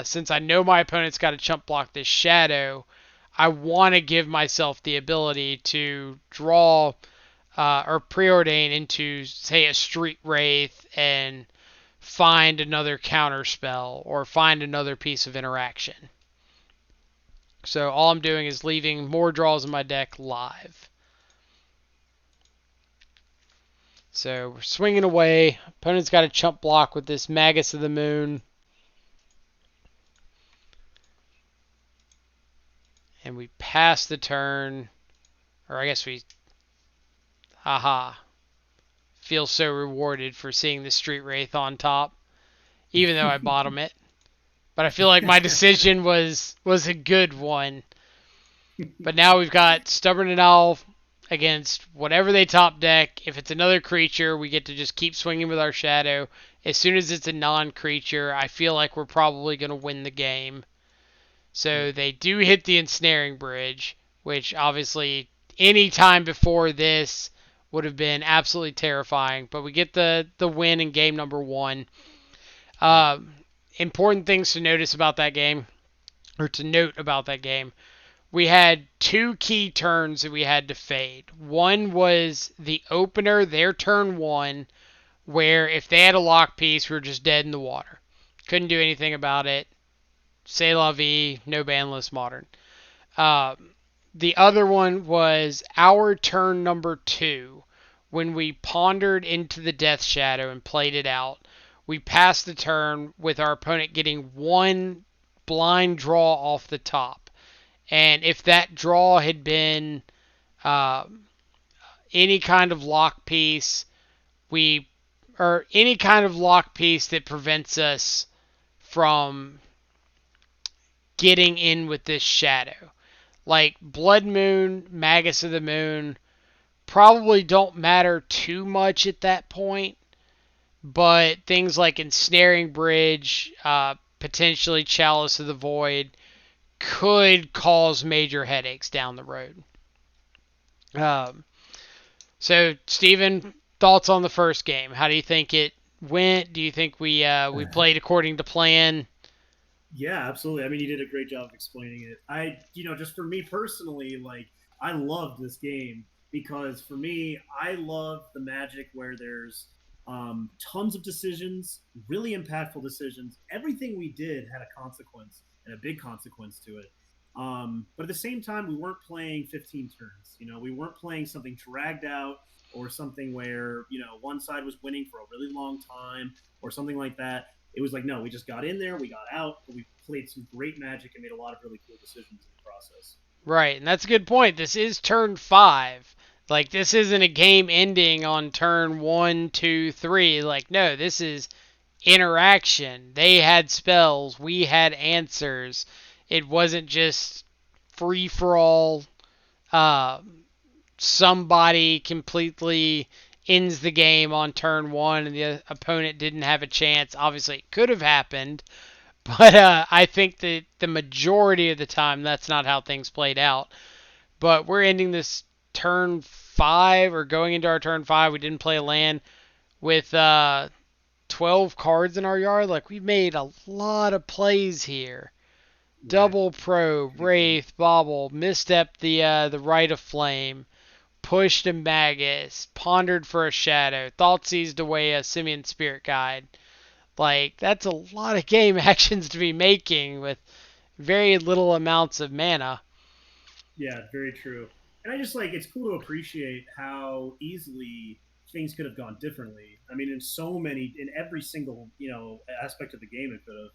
Since I know my opponent's got to chump block this Shadow, I want to give myself the ability to draw or preordain into, say, a Street Wraith and find another counter spell or find another piece of interaction. So all I'm doing is leaving more draws in my deck live. So we're swinging away. Opponent's got a chump block with this Magus of the Moon. And we pass the turn. Or I guess we... Haha. Feel so rewarded for seeing the Street Wraith on top. Even though I bottom it. But I feel like my decision was a good one. But now we've got Stubborn and Owl against whatever they top deck. If it's another creature, we get to just keep swinging with our Shadow. As soon as it's a non-creature, I feel like we're probably going to win the game. So they do hit the Ensnaring Bridge, which obviously any time before this would have been absolutely terrifying. But we get the win in game number 1. Important things to notice about that game, or to note about that game. We had 2 key turns that we had to fade. One was the opener, their turn 1, where if they had a lock piece, we were just dead in the water. Couldn't do anything about it. C'est la vie, no ban list modern. The other one was our turn number 2, when we pondered into the Death Shadow and played it out. We passed the turn with our opponent getting 1 blind draw off the top. And if that draw had been any kind of lock piece, or any kind of lock piece that prevents us from getting in with this Shadow, like Blood Moon, Magus of the Moon, probably don't matter too much at that point. But things like Ensnaring Bridge, potentially Chalice of the Void, could cause major headaches down the road. Um, so, Steven, thoughts on the first game? How do you think it went? Do you think we played according to plan? Yeah, absolutely. I mean, you did a great job of explaining it. Just for me personally, like, I loved this game because for me, I love the magic where there's tons of decisions, really impactful decisions. Everything we did had a consequence and a big consequence to it. But at the same time, we weren't playing 15 turns. We weren't playing something dragged out or something where, one side was winning for a really long time or something like that. It was like, no, we just got in there, we got out, but we played some great magic and made a lot of really cool decisions in the process. Right, and that's a good point. This is turn 5. Like, this isn't a game ending on turn 1, 2, 3. Like, no, this is interaction. They had spells, we had answers. It wasn't just free for all. Uh, Somebody completely ends the game on turn 1 and the opponent didn't have a chance. Obviously, it could have happened, but I think that the majority of the time that's not how things played out. But we're ending this turn 5, or going into our turn 5. We didn't play a land with 12 cards in our yard. Like, we made a lot of plays here. Right. Double Probe, Wraith, Bobble, misstep the Rite of Flame, pushed a Magus, pondered for a Shadow, thought seized away a Simian Spirit Guide. Like, that's a lot of game actions to be making with very little amounts of mana. Yeah, very true. And I just like it's cool to appreciate how easily things could have gone differently. I mean, in every single aspect of the game, it could have.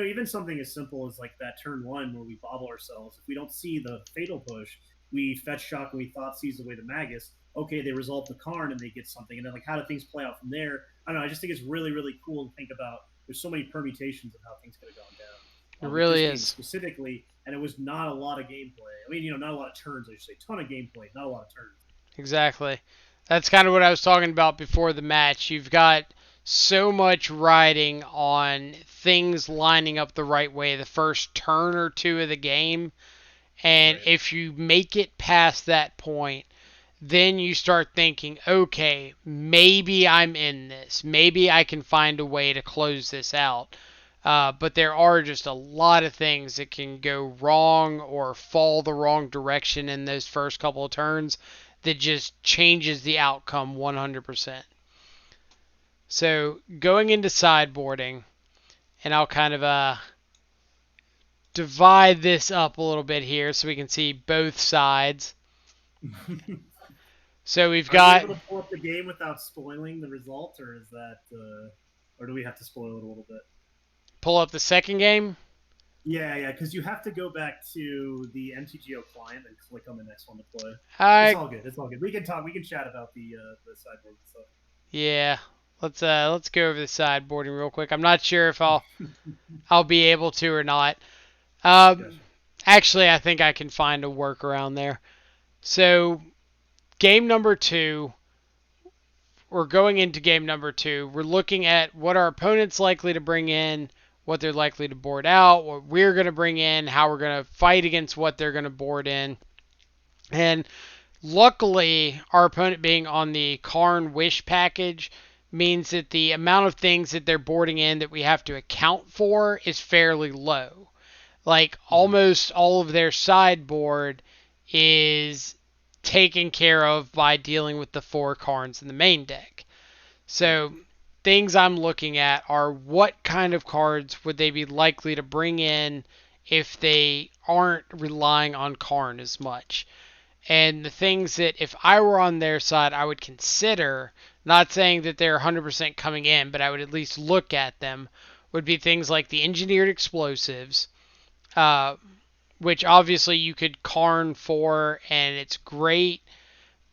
Even something as simple as like that turn 1 where we bobble ourselves. If we don't see the fatal push, we fetch shock and we thought sees away the Magus. Okay, they resolve the Karn and they get something, and then like how do things play out from there? I don't know. I just think it's really really cool to think about. There's so many permutations of how things could have gone It down with this really game is. specifically, and it was not a lot of gameplay. I mean, not a lot of turns. I should say, ton of gameplay, not a lot of turns. Exactly. That's kind of what I was talking about before the match. You've got so much riding on things lining up the right way the first turn or two of the game. And Right. if you make it past that point, then you start thinking, okay, maybe I'm in this. Maybe I can find a way to close this out. But there are just a lot of things that can go wrong or fall the wrong direction in those first couple of turns that just changes the outcome 100%. So going into sideboarding, and I'll kind of divide this up a little bit here so we can see both sides. So we've Are we got able to pull up the game without spoiling the result, or is that, or do we have to spoil it a little bit? pull up the second game. Yeah, yeah, because you have to go back to the MTGO client and click on the next one to play. It's I all good. It's all good. We can talk. We can chat about the sideboard and Yeah, let's go over the sideboarding real quick. I'm not sure if I'll be able to or not. stuff. Um, Actually, I think I can find a workaround there. So game number two, we're going into game number two. We're looking at what our opponent's likely to bring in, what they're likely to board out, what we're going to bring in, how we're going to fight against what they're going to board in. And luckily, our opponent being on the Karn Wish package means that the amount of things that they're boarding in that we have to account for is fairly low. Like Mm-hmm. almost all of their sideboard is taken care of by dealing with the four Karns in the main deck. Right. So things I'm looking at are what kind of cards would they be likely to bring in if they aren't relying on Karn as much. And the things that if I were on their side, I would consider, not saying that they're 100% coming in, but I would at least look at them, would be things like the engineered explosives, uh, which obviously you could Karn for, and it's great.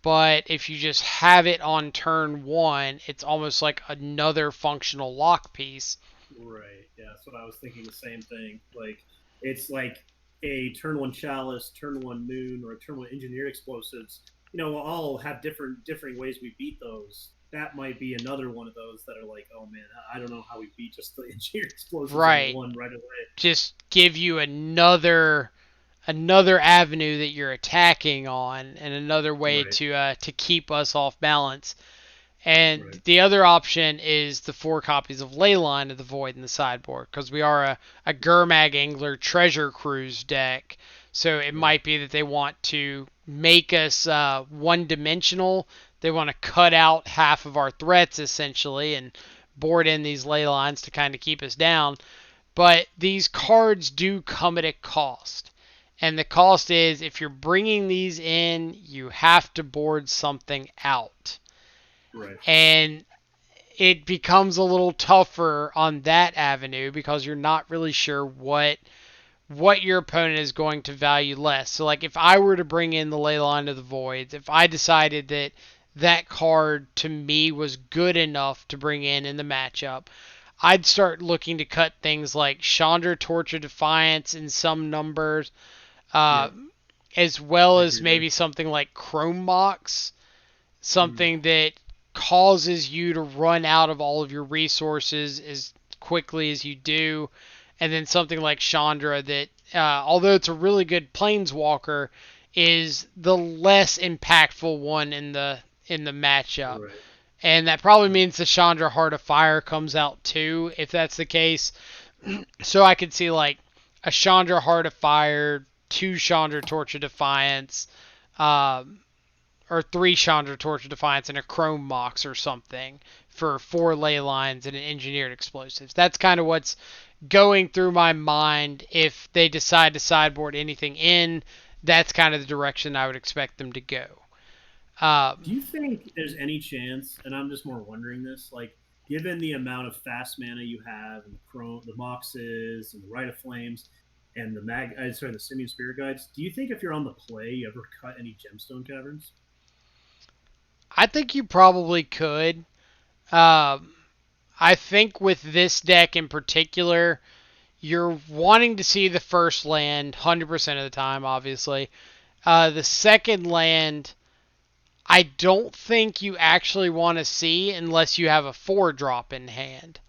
But if you just have it on turn one, it's almost like another functional lock piece. Right. Yeah. That's what I was thinking. The same thing. Like it's like a turn one chalice, turn one moon, or a turn one engineered explosives. We'll all have differing ways we beat those. That might be another one of those that are like, oh man, I don't know how we beat just the engineered explosives on Right. one right away. Just give you another avenue that you're attacking on and another way Right. to keep us off balance. And Right. the other option is the four copies of Leyline of the Void in the sideboard because we are a Gurmag Angler Treasure Cruise deck. So it Right. might be that they want to make us one dimensional. They want to cut out half of our threats essentially and board in these ley lines to kind of keep us down. But these cards do come at a cost. And the cost is if you're bringing these in, you have to board something out. Right. And it becomes a little tougher on that avenue because you're not really sure what your opponent is going to value less. So like if I were to bring in the Leyline of the Voids, if I decided that that card to me was good enough to bring in the matchup, I'd start looking to cut things like Chandra Torch of Defiance in some numbers, uh, Yep. as well I as agree there. maybe something like Chrome Mox, Mm. something that causes you to run out of all of your resources as quickly as you do, and then something like Chandra that, although it's a really good planeswalker, is the less impactful one in the matchup. Right. And that probably means the Chandra Heart of Fire comes out too, if that's the case. So I could see like a Chandra Heart of Fire, two Chandra Torch of Defiance, um, or three Chandra Torch of Defiance and a Chrome Mox or something for four ley lines and an engineered explosives. That's kind of what's going through my mind if they decide to sideboard anything in. That's kind of the direction I would expect them to go. Do Um, you think there's any chance, and I'm just more wondering this, like given the amount of fast mana you have and the moxes and the Rite of Flames, and the Simian Spirit Guides. Do you think if you're on the play, you ever cut any gemstone caverns? I think you probably could. Um, I think with this deck in particular, you're wanting to see the first land 100% of the time, obviously. The second land, I don't think you actually want to see unless you have a 4 drop in hand.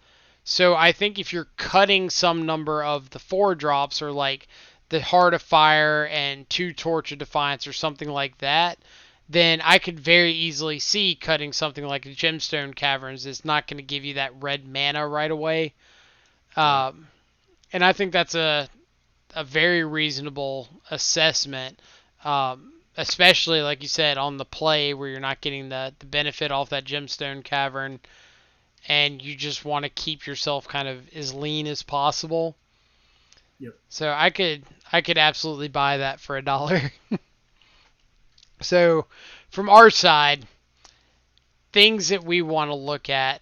So I think if you're cutting some number of the 4 drops, or like the Heart of Fire and 2 Torch of Defiance or something like that, then I could very easily see cutting something like a Gemstone Caverns. It's not going to give you that red mana right away. Right. Um, and I think that's a very reasonable assessment, especially like you said on the play where you're not getting the benefit off that gemstone cavern, and you just want to keep yourself kind of as lean as possible. Yep. So I could absolutely buy that for $1. So from our side, things that we want to look at,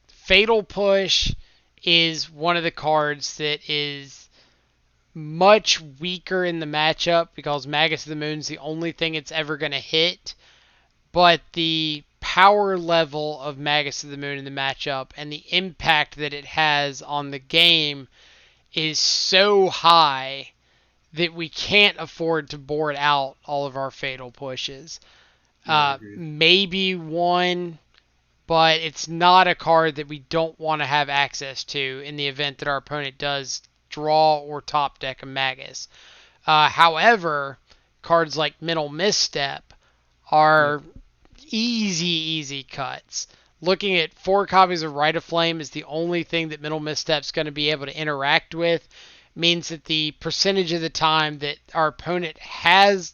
Fatal Push is one of the cards that is much weaker in the matchup because Magus of the Moon is the only thing it's ever going to hit. But the power level of Magus of the Moon in the matchup and the impact that it has on the game is so high that we can't afford to board out all of our fatal pushes. Yeah, agreed. Maybe one, but it's not a card that we don't want to have access to in the event that our opponent does draw or top deck a Magus. However, cards like Mental Misstep Yep. are easy cuts. Looking at 4 copies of Rite of Flame is the only thing that Mental Misstep's going to be able to interact with. Means that the percentage of the time that our opponent has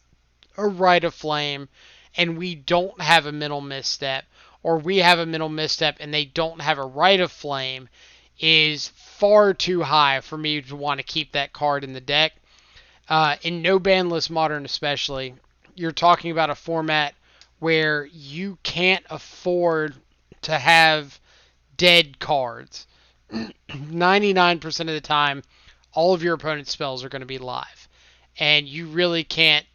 a Rite of Flame and we don't have a Mental Misstep, or we have a Mental Misstep and they don't have a Rite of Flame, is far too high for me to want to keep that card in the deck. In No Bandless Modern especially, you're talking about a format where you can't afford to have dead cards. 99% of the time, all of your opponent's spells are going to be live, and you really can't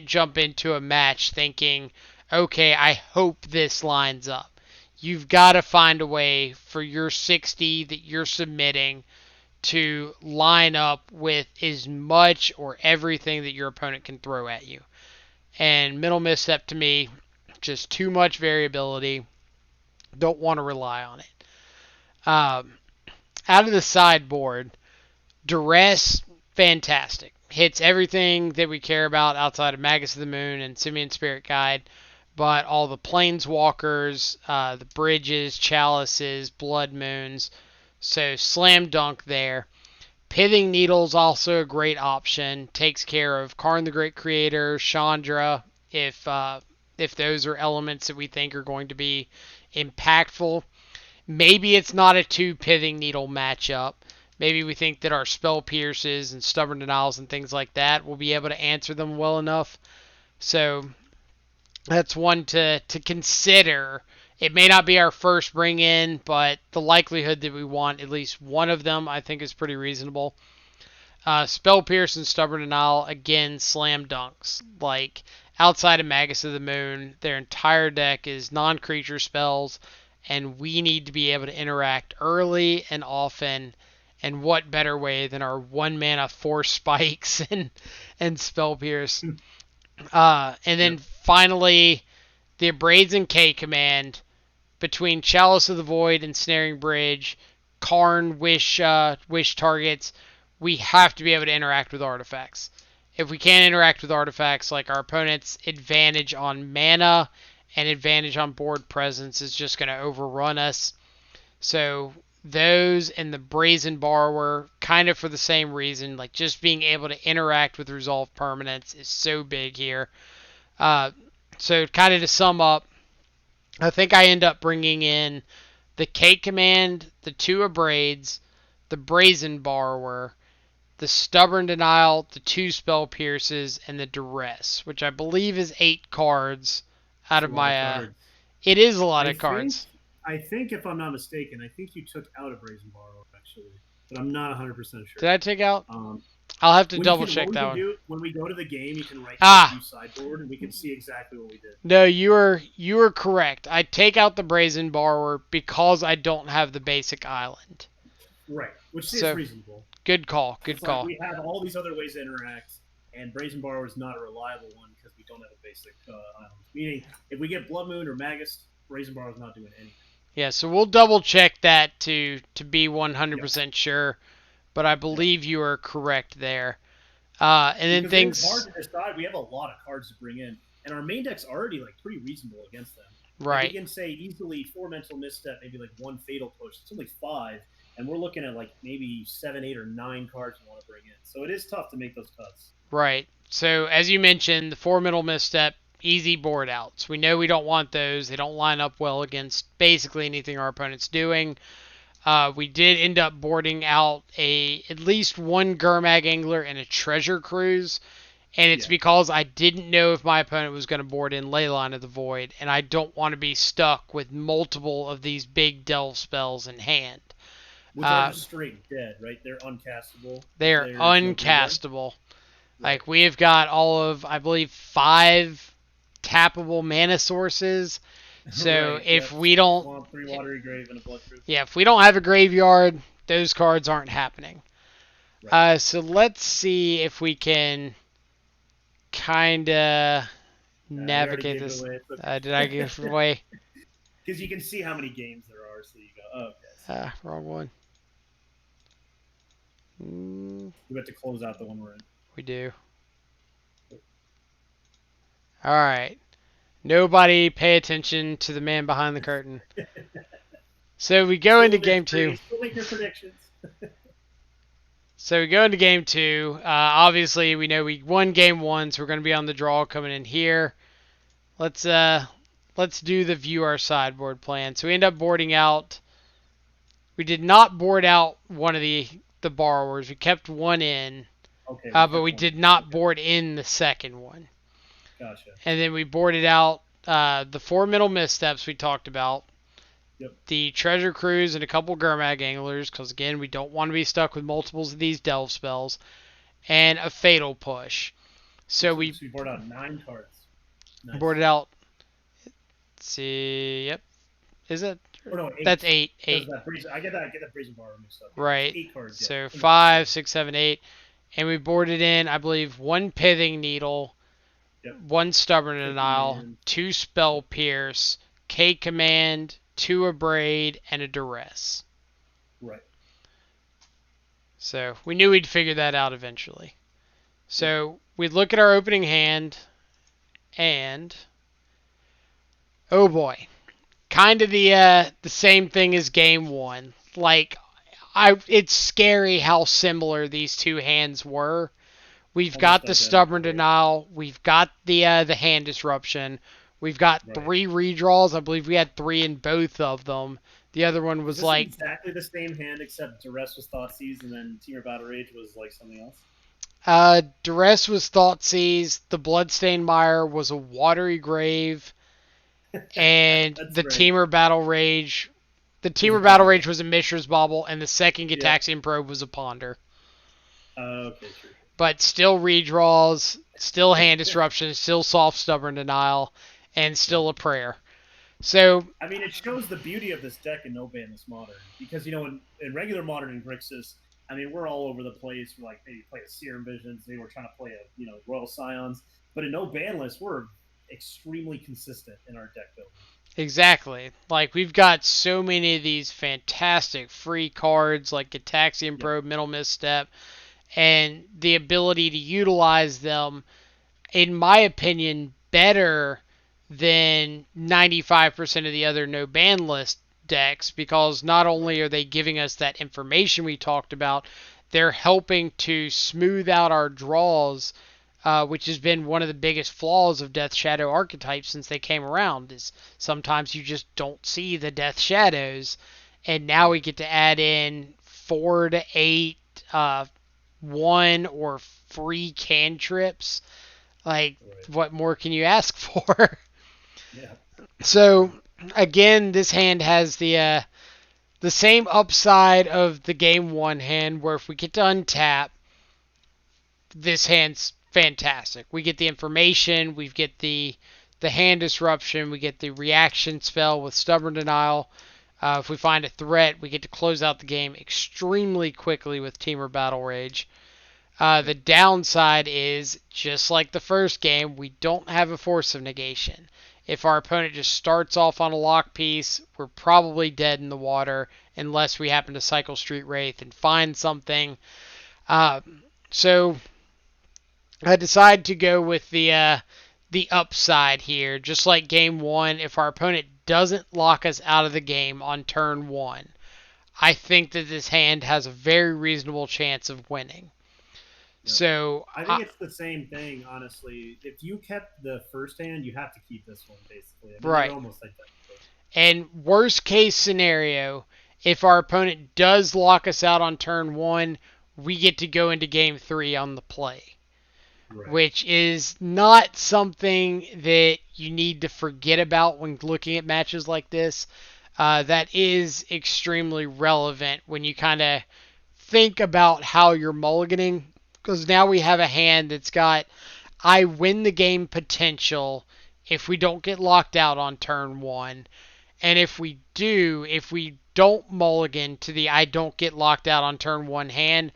jump into a match thinking, okay, I hope this lines up. You've got to find a way for your 60 that you're submitting to line up with as much or everything that your opponent can throw at you. And Mental Misstep to me, just too much variability. Don't want to rely on it. Um, Out of the sideboard, Duress, fantastic. Hits everything that we care about outside of Magus of the Moon and Simian Spirit Guide. But all the Planeswalkers, the Bridges, Chalices, Blood Moons. So slam dunk there. Pithing Needle's also a great option. Takes care of Karn the Great Creator, Chandra, if those are elements that we think are going to be impactful. Maybe it's not a 2 Pithing Needle matchup. Maybe we think that our Spell Pierces and Stubborn Denials and things like that will be able to answer them well enough. So that's one to consider. It may not be our first bring in, but the likelihood that we want at least one of them, I think, is pretty reasonable. Spell Pierce and Stubborn Denial, again, slam dunks. Like, outside of Magus of the Moon, their entire deck is non-creature spells, and we need to be able to interact early and often. And what better way than our 1 mana Force Spikes and Spell Pierce? And then Yep. finally, the Abrades K command between Chalice of the Void and Snaring Bridge, Karn, Wish targets, we have to be able to interact with artifacts. If we can't interact with artifacts, like our opponent's advantage on mana and advantage on board presence is just going to overrun us. So those and the Brazen Borrower, kind of for the same reason, like just being able to interact with resolve permanents is so big here. Uh, so kind of to sum up, I think I end up bringing in the K command, the 2 Abrades, the Brazen Borrower, the Stubborn Denial, the 2 Spell Pierces, and the Duress, which I believe is 8 cards out It's a of lot of my. cards. It is a lot I of think cards. I think if I'm not mistaken, I think you took out a Brazen Borrower actually. but I'm not 100% Did sure. I take out? Um, I'll have to when you double can, what check we that can one. do when we go to the game, you can right click Ah, view sideboard, and we can see exactly what we did. no, you are correct. I take out the brazen borrower because I don't have the basic island. Right, which is So reasonable. good call. Good It's like call. we have all these other ways to interact, and Brazen Borrower is not a reliable one because we don't have a basic island. Meaning, if we get Blood Moon or Magus, Brazen Borrower is not doing anything. Yeah, so we'll double check that to be Yep. 100% sure, but I Yep. believe you are correct there. And then Because it is hard things to decide. We have a lot of cards to bring in, and our main deck's already like pretty reasonable against them. Like we right, can say easily 4 mental misstep, maybe like 1 fatal push. It's only 5, and we're looking at like maybe 7, 8, or 9 cards we want to bring in. So it is tough to make those cuts. right. So as you mentioned, the four middle misstep, easy board outs. We know we don't want those. They don't line up well against basically anything our opponent's doing. We did end up boarding out a at least one Gurmag Angler and a Treasure Cruise, and it's Yeah. because I didn't know if my opponent was going to board in Leyline of the Void, and I don't want to be stuck with multiple of these big delve spells in hand. Which are Uh, just straight dead, right? They're uncastable if they're there's no graveyard. uncastable. Right. Like we have got all of, I believe, 5 tappable mana sources. So Right. if Yep. we don't, Swamp, 3 watery grave, and a bloodproof. yeah, if we don't have a graveyard, those cards aren't happening. Right. So let's see if we can kind of We already navigate gave it this. away. Did I give it away? Because you can see how many games there are, so you go, oh, okay. So Wrong one. Mm, we have to close out the one we're in. we do. All right. Nobody pay attention to the man behind the curtain. So we go into game two. Still make your predictions. So we go into game two. Obviously, we know we won game one, so we're going to be on the draw coming in here. Let's do the view our sideboard plan. So we end up boarding out. We did not board out one of the borrowers. We kept one in, Okay. but we did not board in the second one. Gotcha. And then we boarded out the 4 middle missteps we talked about. Yep. The Treasure Cruise and a couple Gurmag Anglers, because again, we don't want to be stuck with multiples of these delve spells, and a Fatal Push. So we boarded out 9 cards. Nice. boarded out. Let's see, yep. Is it? Or no, 8. That's 8. 8. I get that Brazen Bar mixed up. Right. 8 cards. So Yeah. 5, 6, 7, 8. And we boarded in, I believe, 1 Pithing Needle, Yep. 1 Stubborn Pithing Denial, Man. 2 Spell Pierce, K Command, 2 Abrade, and a Duress. Right. So we knew we'd figure that out eventually. So we'd look at our opening hand, and oh boy, kind of the same thing as game one. Like, it's scary how similar these two hands were. We've got the Stubborn Denial. We've got the hand disruption. We've got 3 redraws. I believe we had 3 in both of them. The other one was like exactly the same hand, except Duress was Thoughtseize, and then Team of Battle Rage was like something else. Duress was Thoughtseize. The Bloodstained Mire was a Watery Grave, and the Teamer Battle Rage. The Teamer Battle Rage was a Mishra's Bauble, and the second Gitaxian Probe was a Ponder. Okay, sure. But still redraws, still hand disruption, still soft stubborn denial, and still a prayer. So I mean, it shows the beauty of this deck in No Bandless Modern, because in regular Modern and Grixis, I mean, we're all over the place. We're like, maybe play a Serum Visions, maybe we're trying to play a Royal Scions, but in No Bandless, we're extremely consistent in our deck building. Exactly. Like, we've got so many of these fantastic free cards like Gitaxian Probe, Middle Misstep, and the ability to utilize them, in my opinion, better than 95% of the other no ban list decks, because not only are they giving us that information we talked about, they're helping to smooth out our draws, which has been one of the biggest flaws of Death Shadow archetypes since they came around, is sometimes you just don't see the Death Shadows, and now we get to add in 4 to 8 1 or free cantrips. Like, what more can you ask for? Yeah. So, again, this hand has the the same upside of the game one hand, where if we get to untap, this hand's fantastic. We get the information, we get the hand disruption, we get the reaction spell with stubborn denial. If we find a threat, we get to close out the game extremely quickly with Teamer Battle Rage. The downside is, just like the first game, we don't have a force of negation. If our opponent just starts off on a lock piece, we're probably dead in the water unless we happen to cycle Street Wraith and find something. Uh, so I decided to go with the upside here. Just like game one, if our opponent doesn't lock us out of the game on turn one, I think that this hand has a very reasonable chance of winning. Yeah. So, I think it's the same thing, honestly. If you kept the first hand, you have to keep this one, basically. I mean, right. they're almost identical. And worst case scenario, if our opponent does lock us out on turn one, we get to go into game three on the play. Right. Which is not something that you need to forget about when looking at matches like this. That is extremely relevant when you kind of think about how you're mulliganing, because now we have a hand that's got I win the game potential if we don't get locked out on turn one. And if we don't mulligan to the I don't get locked out on turn one hand,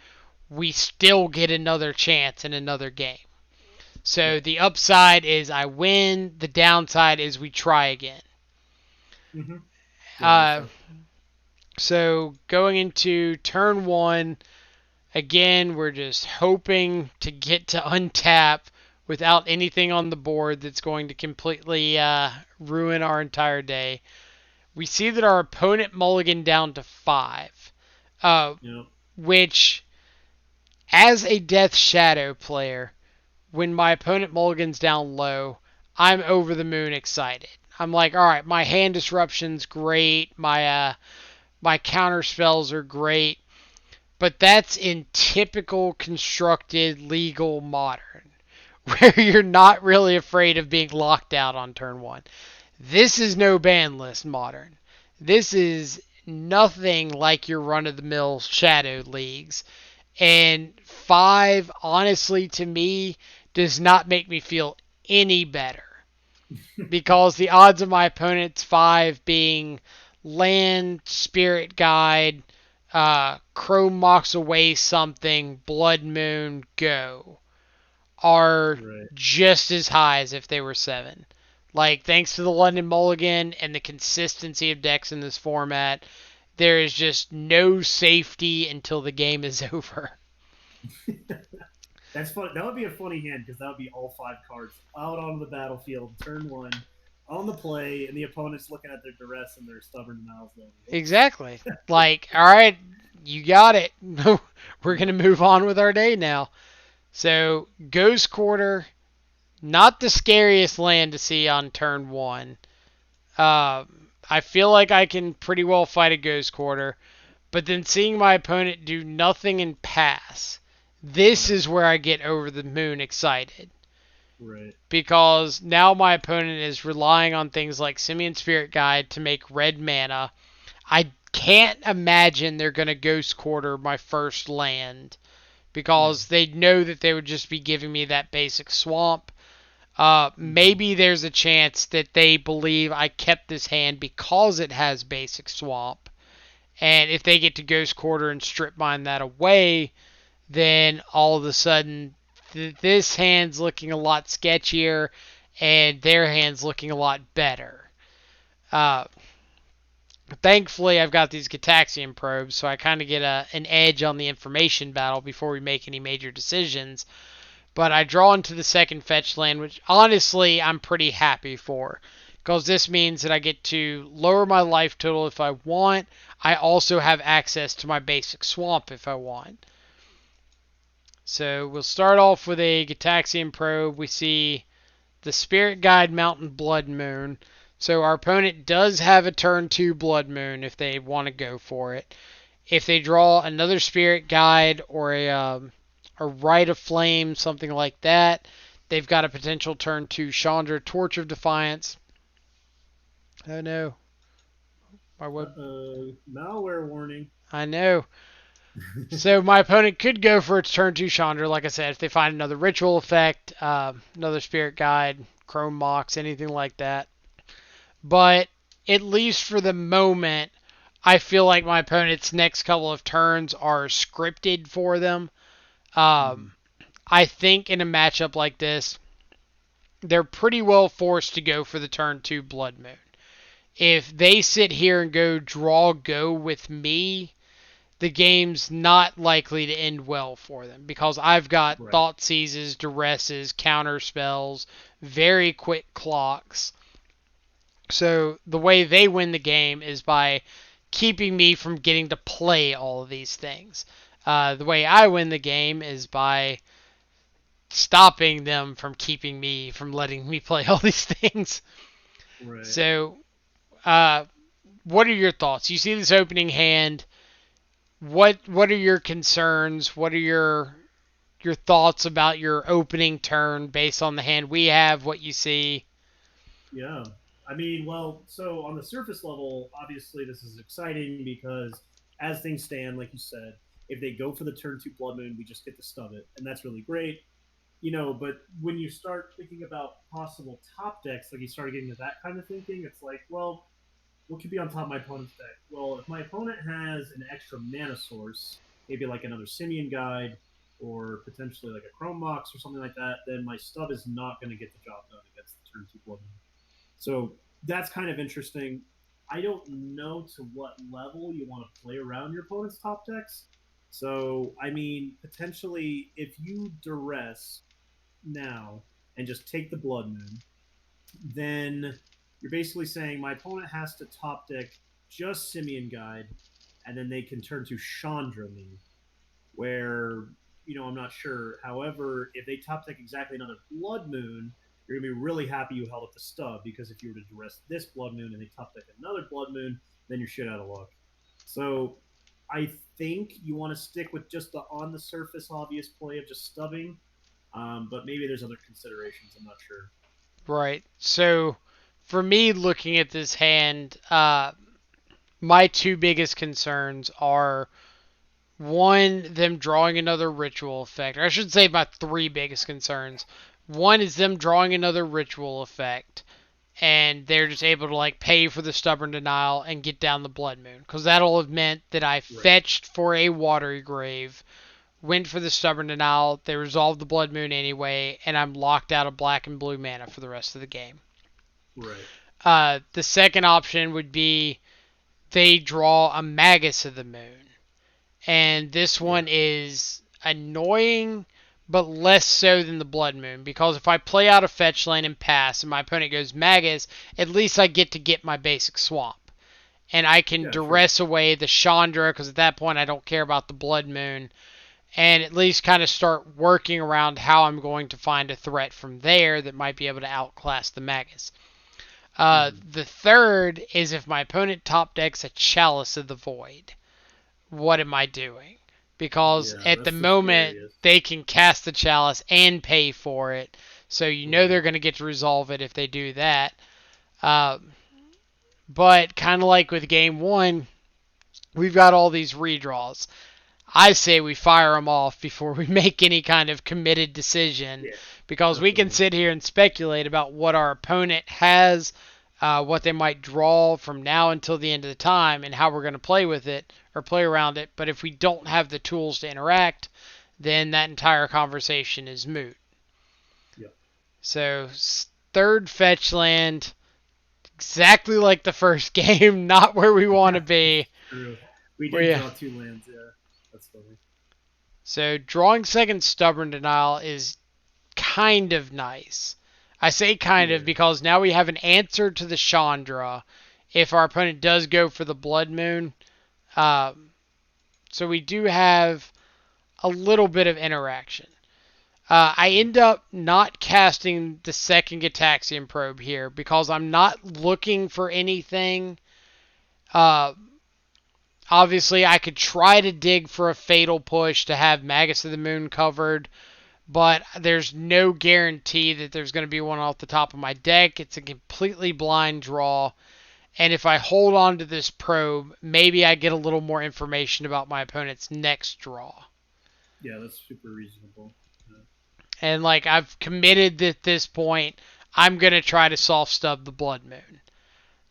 we still get another chance in another game. So the upside is I win. The downside is we try again. Mm-hmm. Uh, Yeah, so going into turn one, again, we're just hoping to get to untap without anything on the board that's going to completely ruin our entire day. We see that our opponent mulliganed down to 5, yeah. which, as a Death Shadow player, when my opponent mulligans down low, I'm over the moon excited. I'm like, all right, my hand disruption's great, my counter spells are great, but that's in typical constructed legal modern, where you're not really afraid of being locked out on turn one. This is no ban list modern. This is nothing like your run of the mill shadow leagues. And 5, honestly, to me, does not make me feel any better. Because the odds of my opponent's 5 being land, spirit guide, Chrome Mox away something, Blood Moon, go, are Right. just as high as if they were 7. Like, thanks to the London Mulligan and the consistency of decks in this format, there is just no safety until the game is over. That's fun. That would be a funny hand because that would be all 5 cards out on the battlefield, turn one, on the play, and the opponent's looking at their duress and their stubborn mouths. Exactly. Like, all right, you got it. We're going to move on with our day now. So, Ghost Quarter, not the scariest land to see on turn one. I feel like I can pretty well fight a Ghost Quarter, but then seeing my opponent do nothing and pass, this is where I get over the moon excited. Right. Because now my opponent is relying on things like Simian Spirit Guide to make red mana. I can't imagine they're going to Ghost Quarter my first land, because they know that they would just be giving me that basic swamp. Maybe there's a chance that they believe I kept this hand because it has basic swamp. And if they get to Ghost Quarter and strip mine that away, then all of a sudden this hand's looking a lot sketchier and their hand's looking a lot better. Uh, Thankfully, I've got these Gataxian probes, so I kind of get an edge on the information battle before we make any major decisions. But I draw into the second fetch land, which honestly I'm pretty happy for, because this means that I get to lower my life total if I want. I also have access to my basic swamp if I want. So we'll start off with a Gataxian probe. We see the Spirit Guide Mountain Blood Moon. So our opponent does have a turn 2 Blood Moon if they want to go for it. If they draw another Spirit Guide or a Rite of Flame, something like that, they've got a potential turn 2 Chandra, Torch of Defiance. Oh no. My web. Malware warning. I know. So my opponent could go for its turn two Chandra, like I said, if they find another ritual effect, another spirit guide, chrome mox, anything like that. But at least for the moment, I feel like my opponent's next couple of turns are scripted for them. Mhm. Um, I think in a matchup like this, they're pretty well forced to go for the turn two Blood Moon. If they sit here and go draw go with me, the game's not likely to end well for them because I've got Right. thought seizes, duresses, counter spells, very quick clocks. So the way they win the game is by keeping me from getting to play all of these things. The way I win the game is by stopping them from keeping me from letting me play all these things. Right. So, uh, what are your thoughts? You see this opening hand. What are your concerns? What are your thoughts about your opening turn based on the hand we have? What you see? Yeah. I mean, well, so on the surface level, obviously this is exciting because as things stand, like you said, if they go for the turn two Blood Moon, we just get to stub it, and that's really great. But when you start thinking about possible top decks, like you start getting to that kind of thinking, it's like, well, what could be on top of my opponent's deck? Well, if my opponent has an extra mana source, maybe like another Simian Guide or potentially like a Chrome Mox or something like that, then my stub is not going to get the job done against the turn two Blood Moon. So that's kind of interesting. I don't know to what level you want to play around your opponent's top decks. So, I mean, potentially, if you duress now and just take the Blood Moon, then you're basically saying my opponent has to top deck just Simian Guide, and then they can turn to Chandra me, where I'm not sure. However, if they top deck exactly another Blood Moon, you're gonna be really happy you held up the stub because if you were to duress this Blood Moon and they top deck another Blood Moon, then you're shit out of luck. So I think you want to stick with just the on the surface obvious play of just stubbing, but maybe there's other considerations. I'm not sure. Right. So, for me, looking at this hand, my two biggest concerns are one, them drawing another ritual effect. Or I should say my three biggest concerns. One is them drawing another ritual effect, and they're just able to like pay for the stubborn denial and get down the blood moon, because that'll have meant that I Right. fetched for a watery grave, went for the stubborn denial, they resolved the blood moon anyway, and I'm locked out of black and blue mana for the rest of the game. Right. The second option would be they draw a Magus of the Moon. And this Yeah. one is annoying, but less so than the Blood Moon. Because if I play out a fetch lane and pass, and my opponent goes Magus, at least I get my basic swamp. And I can Yeah. Sure. duress away the Chandra, because at that point I don't care about the Blood Moon. And at least kind of start working around how I'm going to find a threat from there that might be able to outclass the Magus. Mm-hmm. The third is if my opponent top decks a Chalice of the Void. What am I doing? Because Yeah, at the that's the moment scariest. they can cast the Chalice and pay for it, so you know Right. they're going to get to resolve it if they do that. Um, but kind of like with game one, we've got all these redraws. I say we fire them off before we make any kind of committed decision, Yeah. because we can Definitely. sit here and speculate about what our opponent has, what they might draw from now until the end of the time, and how we're going to play with it or play around it. But if we don't have the tools to interact, then that entire conversation is moot. Yeah. So, third fetch land, exactly like the first game, not where we want to be. True. We did We draw two lands. Yeah. That's funny. So drawing second stubborn denial is kind of nice. I say kind of Yeah. because now we have an answer to the Chandra if our opponent does go for the Blood Moon. Um, so we do have a little bit of interaction. I Yeah. end up not casting the second Gataxian Probe here because I'm not looking for anything. Uh, Obviously, I could try to dig for a Fatal Push to have Magus of the Moon covered, but there's no guarantee that there's going to be one off the top of my deck. It's a completely blind draw, And if I hold on to this probe, maybe I get a little more information about my opponent's next draw. Yeah, that's super reasonable. And like I've committed at this point, I'm gonna try to soft stub the Blood Moon.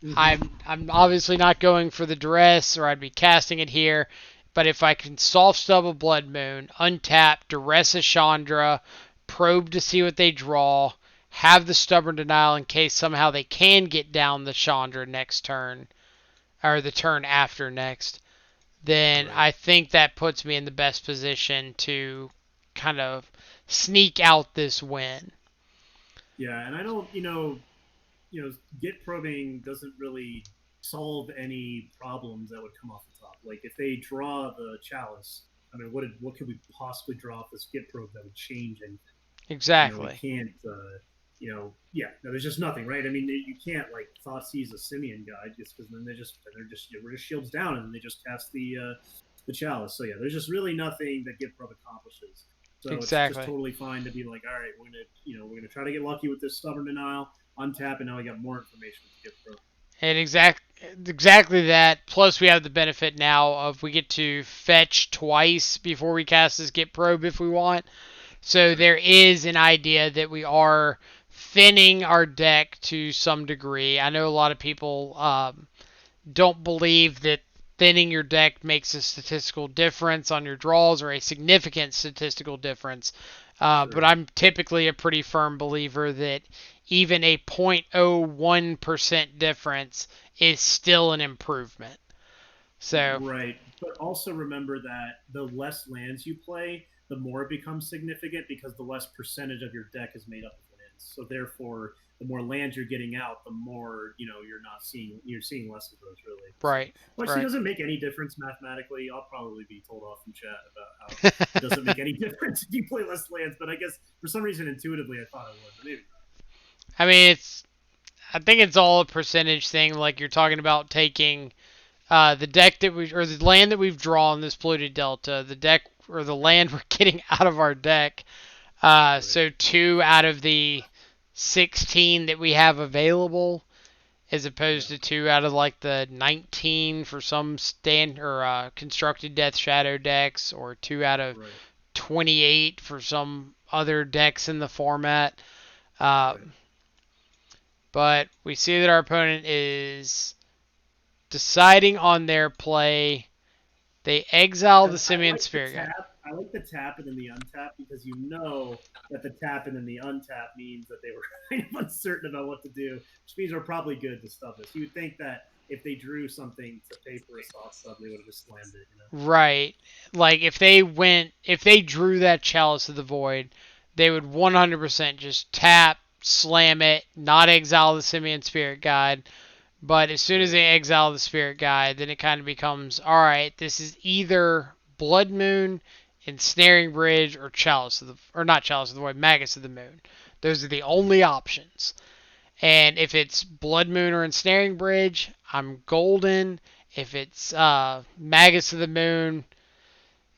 Mm-hmm. I'm obviously not going for the duress, or I'd be casting it here. But if I can soft stub a Blood Moon, untap, duress a Chandra, probe to see what they draw, have the stubborn denial in case somehow they can get down the Chandra next turn, or the turn after next, then Right. I think that puts me in the best position to kind of sneak out this win. Yeah, and I don't, Git probing doesn't really solve any problems that would come off the top. Like if they draw the chalice, I mean, what could we possibly draw off this Git probe that would change anything? We Exactly. can't. Yeah, no, there's just nothing, right? I mean, you can't like thought seize a Simeon guide just because then we're just shields down and then they just cast the chalice. So yeah, there's just really nothing that Git probe accomplishes. So it's just Exactly. totally fine to be like, all right, we're gonna try to get lucky with this stubborn denial, untap, and now we got more information with Git probe. And exactly that. Plus, we have the benefit now of we get to fetch twice before we cast this Get Probe if we want. So Sure. there is an idea that we are thinning our deck to some degree. I know a lot of people don't believe that thinning your deck makes a statistical difference on your draws or a significant statistical difference. But Sure. I'm typically a pretty firm believer that even a 0.01% difference is still an improvement. So, Right. But also remember that the less lands you play, the more it becomes significant because the less percentage of your deck is made up of lands. So therefore, the more lands you're getting out, the more, you're seeing less of those really. So, right, which actually right. doesn't make any difference mathematically. I'll probably be told off in chat about how it doesn't make any difference if you play less lands, but I guess for some reason intuitively I thought it would, but maybe I mean, I think it's all a percentage thing. Like you're talking about taking the deck that we or the land that we've drawn this polluted delta, the deck or the land we're getting out of our deck. not. Right. So 2 out of the 16 that we have available, as opposed Yeah. to 2 out of like the 19 for some stand or constructed Death Shadow decks, or 2 out of Right. 28 for some other decks in the format. Right. Um, but we see that our opponent is deciding on their play. They exile the I Simian like the Spirit Guide. tap. I like the tap and then the untap because you know that the tap and then the untap means that they were kind of uncertain about what to do, which means we're probably good to stub this. You would think that if they drew something to pay for a soft stub, they would have just slammed it. Right. Like if they drew that Chalice of the Void, they would 100% just tap, slam it, not exile the Simian Spirit Guide. But as soon as Right. they exile the Spirit Guide, then it kind of becomes, all right, this is either Blood Moon, Ensnaring Bridge, or Chalice of the, or not Chalice of the Void, Magus of the Moon. Those are the only options. And if it's Blood Moon or Ensnaring Bridge, I'm golden. If it's Magus of the Moon,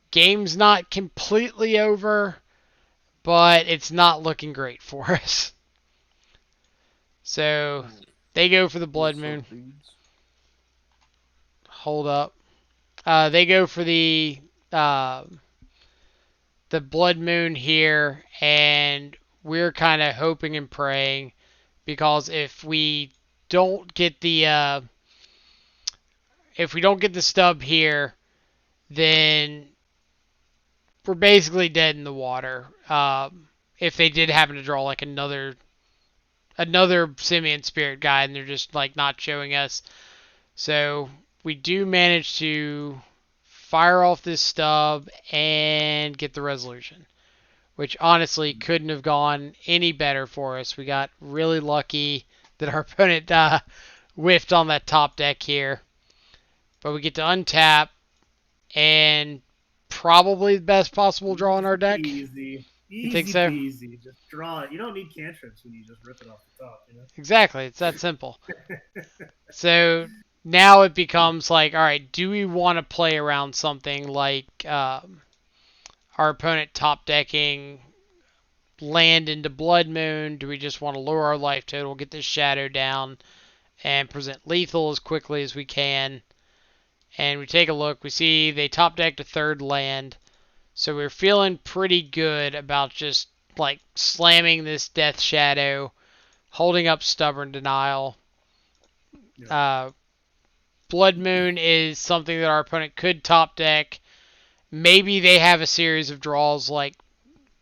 game's not completely over, but it's not looking great for us. So Oh, they go for the Blood what's up, Moon. dudes? Hold up. They go for uh, the Blood Moon here, and we're kind of hoping and praying because don't get the if we don't get the stub here, then we're basically dead in the water. If they did happen to draw like another Simian Spirit guide, and they're just like not showing us, so we do manage to fire off this stub and get the resolution, which honestly couldn't have gone any better for us. We got really lucky that our opponent whiffed on that top deck here, but we get to untap and probably the best possible draw in our Easy deck. peasy. You think Easy so? peasy. Just draw it. You don't need cantrips when you just rip it off the top. Exactly. It's that simple. So now it becomes like, all right, do we want to play around something like our opponent top decking land into Blood Moon? Do we just want to lower our life total, get this shadow down, and present lethal as quickly as we can. And we take a look, we see they top decked a third land. So we're feeling pretty good about just like slamming this Death Shadow, holding up Stubborn Denial. Yeah. Uh, Blood Moon is something that our opponent could top deck. Maybe they have a series of draws like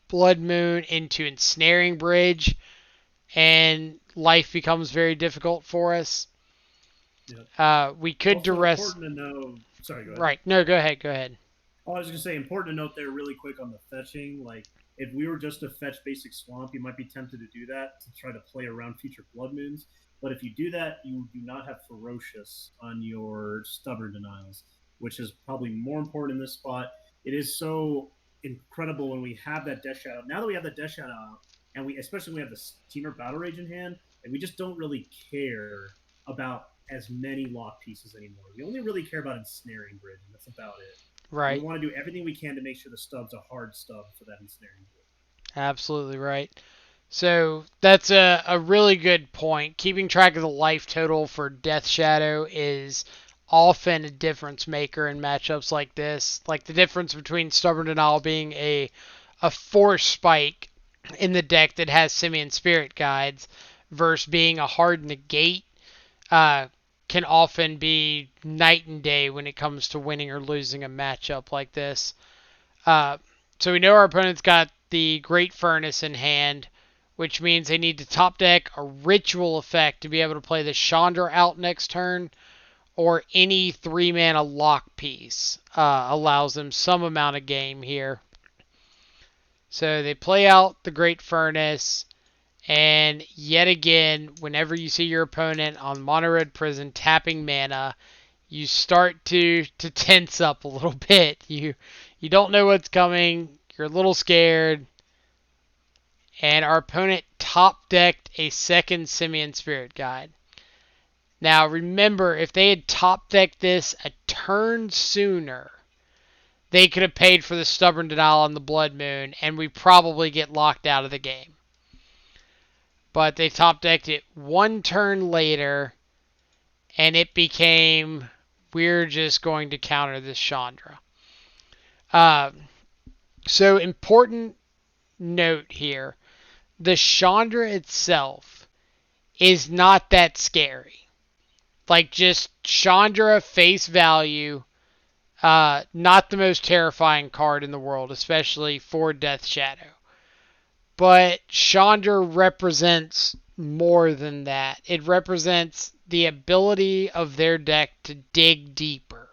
Blood Moon into Ensnaring Bridge, and life becomes very difficult for us. Yeah. We could Also duress. important to know. Sorry, go ahead. Right. No, go ahead. Go ahead. Oh, I was gonna say important to note there really quick on the fetching. Like if we were just to fetch basic swamp, you might be tempted to do that to try to play around future blood moons. But if you do that, you do not have ferocious on your stubborn denials, which is probably more important in this spot. It is so incredible when we have that death shadow. Now that we have that death shadow out, and we especially when we have the teamer battle rage in hand, and we just don't really care about as many lock pieces anymore. We only really care about ensnaring bridge, and that's about it. And we Right. want to do everything we can to make sure the stub's a hard stub for that ensnaring bridge. Absolutely right. So that's a really good point. Keeping track of the life total for Death Shadow is often a difference maker in matchups like this. Like the difference between Stubborn Denial being a force spike in the deck that has Simian Spirit Guides versus being a hard negate uh, can often be night and day when it comes to winning or losing a matchup like this. Uh, so we know our opponent's got the Great Furnace in hand, which means they need to top deck a ritual effect to be able to play the Chandra out next turn, or any 3 mana lock piece allows them some amount of game here. So they play out the Great Furnace, and yet again, whenever you see your opponent on Mono Red Prison tapping mana, you start to tense up a little bit. You don't know what's coming. You're a little scared. And our opponent top decked a second Simian Spirit Guide. Now remember, if they had top decked this a turn sooner, they could have paid for the Stubborn Denial on the Blood Moon, and we probably get locked out of the game. But they top decked it one turn later, and it became, we're just going to counter this Chandra. Uh, so important note here, the Chandra itself is not that scary. Like just Chandra face value, not the most terrifying card in the world, especially for Death Shadow. But Chandra represents more than that. It represents the ability of their deck to dig deeper.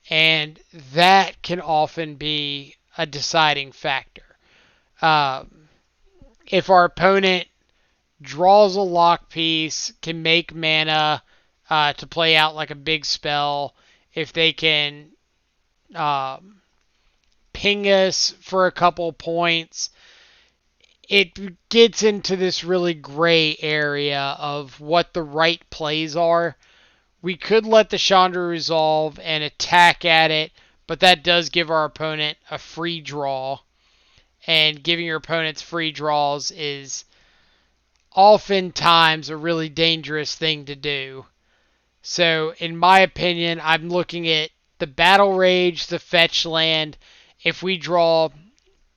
And that can often be a deciding factor. Um, if our opponent draws a lock piece, can make mana to play out like a big spell, if they can um, ping us for a couple points, it gets into this really gray area of what the right plays are. We could let the Chandra resolve and attack at it, but that does give our opponent a free draw. And giving your opponents free draws is oftentimes a really dangerous thing to do. So, in my opinion, I'm looking at the Battle Rage, the Fetch Land. If we draw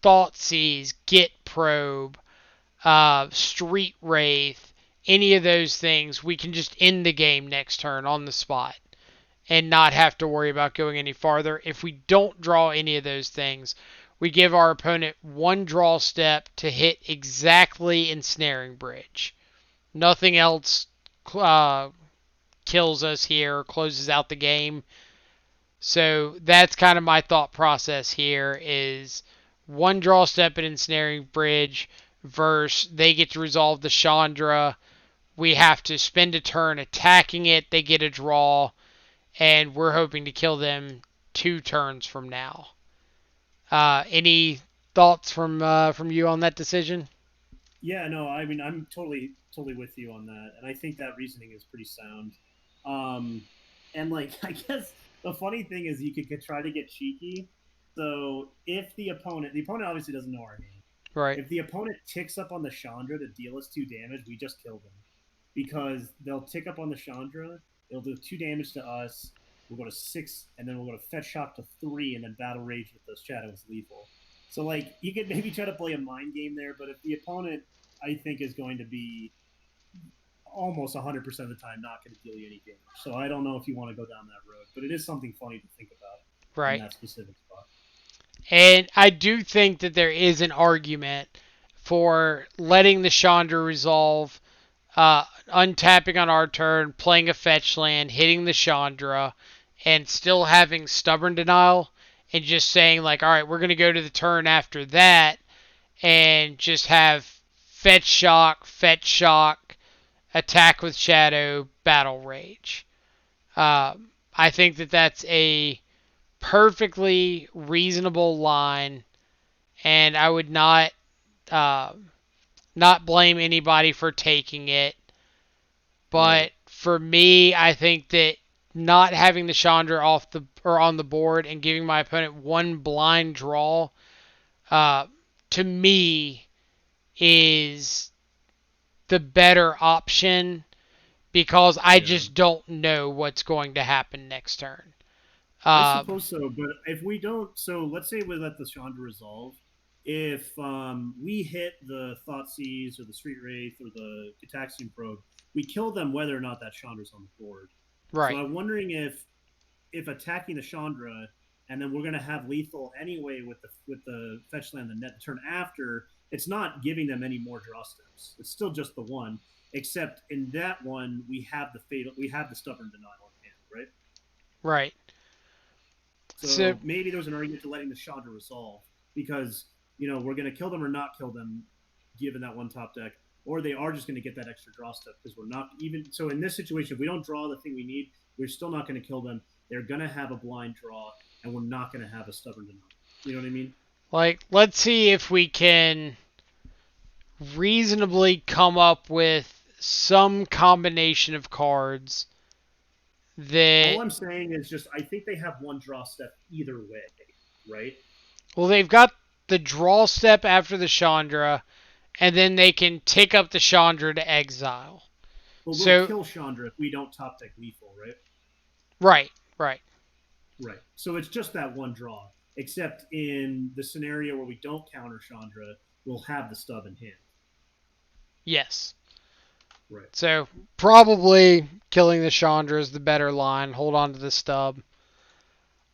Thoughtseize, Git Probe, Street Wraith, any of those things, we can just end the game next turn on the spot and not have to worry about going any farther. If we don't draw any of those things, we give our opponent one draw step to hit exactly Ensnaring Bridge. Nothing else kills us here or closes out the game. So that's kind of my thought process here is one draw step at Ensnaring Bridge versus they get to resolve the Chandra. We have to spend a turn attacking it. They get a draw, and we're hoping to kill them 2 turns from now. Any thoughts from you on that decision? Yeah, no, I mean, I'm totally with you on that, and I think that reasoning is pretty sound. Um, and like, I guess the funny thing is, you could try to get cheeky. So if the opponent obviously doesn't know our name. Right. If the opponent ticks up on the Chandra to deal us 2 damage, we just kill them. because they'll tick up on the Chandra. It'll do 2 damage to us. We'll go to 6, and then we'll go to Fetch Shock to 3, and then Battle Rage with those shadows lethal. So like you could maybe try to play a mind game there, but if the opponent I think is going to be almost 100% of the time not going to deal you any damage. So I don't know if you want to go down that road, but it is something funny to think about in Right. that specific spot. And I do think that there is an argument for letting the Chandra resolve, untapping on our turn, playing a fetch land, hitting the Chandra, and still having stubborn denial, and just saying like, all right, we're gonna go to the turn after that, and just have fetch shock, attack with shadow, battle rage. I think that that's a perfectly reasonable line, and I would uh, not blame anybody for taking it. Right. But for me, I think that not having the Chandra off the or on the board and giving my opponent one blind draw, uh, to me, is the better option because I Yeah. just don't know what's going to happen next turn. I Uh, suppose so, but if we don't, so let's say we let the Chandra resolve. If we hit the Thoughtseize or the Street Wraith or the Gitaxian Probe, we kill them whether or not that Chandra's on the board. So right, I'm wondering if attacking the Chandra, and then we're going to have lethal anyway with the fetch land the net turn after. It's not giving them any more draw steps. It's still just the one, except in that one we have the stubborn denial in hand, right? right. So So maybe there's an argument to letting the Chandra resolve because we're going to kill them or not kill them, given that one top deck, or they are just going to get that extra draw step because we're not even. So in this situation, if we don't draw the thing we need, we're still not going to kill them. They're going to have a blind draw, and we're not going to have a stubborn denial. You know what I mean? like, let's see if we can reasonably come up with some combination of cards All that, I'm saying is just I think they have one draw step either way, right? well, they've got the draw step after the Chandra, and then they can take up the Chandra to exile. But we'll So, kill Chandra if we don't top deck lethal, right? right, right, Right. So it's just that one draw. Except in the scenario where we don't counter Chandra, we'll have the stub in hand. yes. Right. So, probably killing the Chandra is the better line. Hold on to the stub.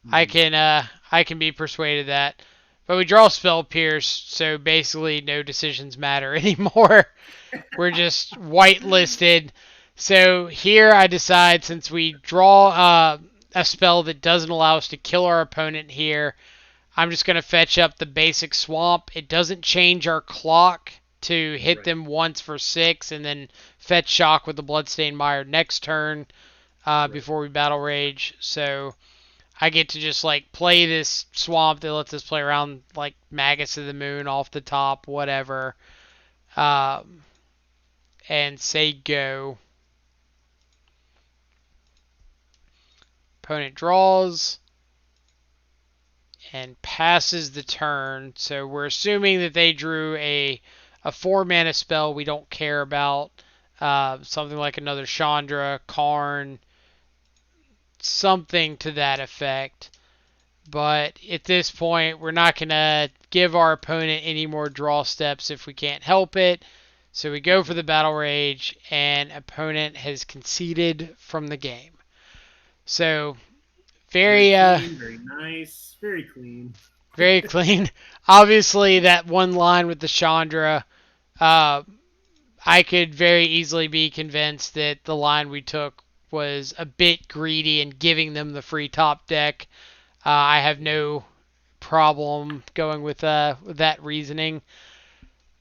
Mm-hmm. I can be persuaded that. But we draw Spell Pierce, so basically no decisions matter anymore. We're just whitelisted. So here I decide, since we draw a spell that doesn't allow us to kill our opponent here, I'm just going to fetch up the basic swamp. It doesn't change our clock to hit Right. them once for 6 and then fetch shock with the Bloodstained Mire next turn, Right. before we battle rage. So I get to just like play this swamp that lets us play around like Magus of the Moon off the top, whatever, um, and say go. Opponent draws and passes the turn. So we're assuming that they drew a 4 mana spell we don't care about. Something like another Chandra, Karn, something to that effect. But at this point, we're not going to give our opponent any more draw steps if we can't help it. So we go for Okay. the Battle Rage, and opponent has conceded from the game. So Very very clean, very nice, very clean. very clean. Obviously, that one line with the Chandra, uh, I could very easily be convinced that the line we took was a bit greedy and giving them the free top deck. I have no problem going with that reasoning.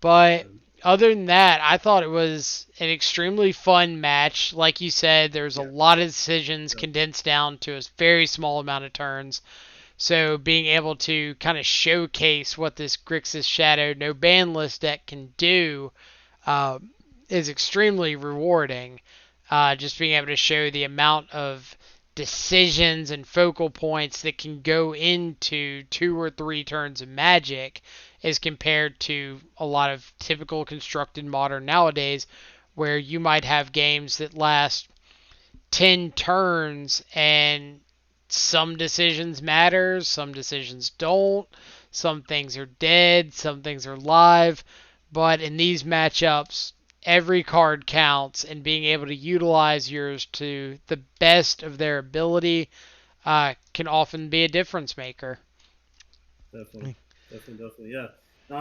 But Okay. other than that, I thought it was an extremely fun match. Like you said, there's a Yeah. lot of decisions Yeah. condensed down to a very small amount of turns. So being able to kind of showcase what this Grixis Shadow no ban list deck can do, uh, is extremely rewarding. Just being able to show the amount of decisions and focal points that can go into 2 or 3 turns of Magic as compared to a lot of typical constructed modern nowadays, where you might have games that last 10 turns and some decisions matter, some decisions don't, some things are dead, some things are live, but in these matchups every card counts, and being able to utilize yours to the best of their ability can often be a difference maker. Definitely, definitely. Yeah. No,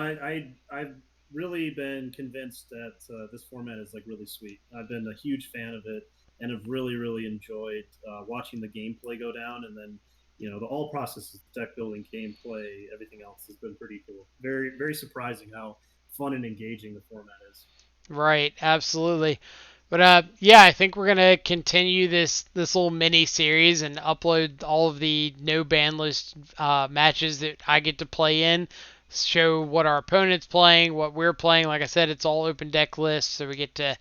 I've really been convinced that this format is like really sweet. I've been a huge fan of it, and have really enjoyed watching the gameplay go down, and then the all processes, deck building, gameplay, everything else has been pretty cool. Very surprising how fun and engaging the format is. Right, absolutely. But yeah, I think we're gonna continue this little mini series and upload all of the no ban list matches that I get to play in. Show what our opponent's playing, what we're playing. Like I said, it's all open deck lists, so we get to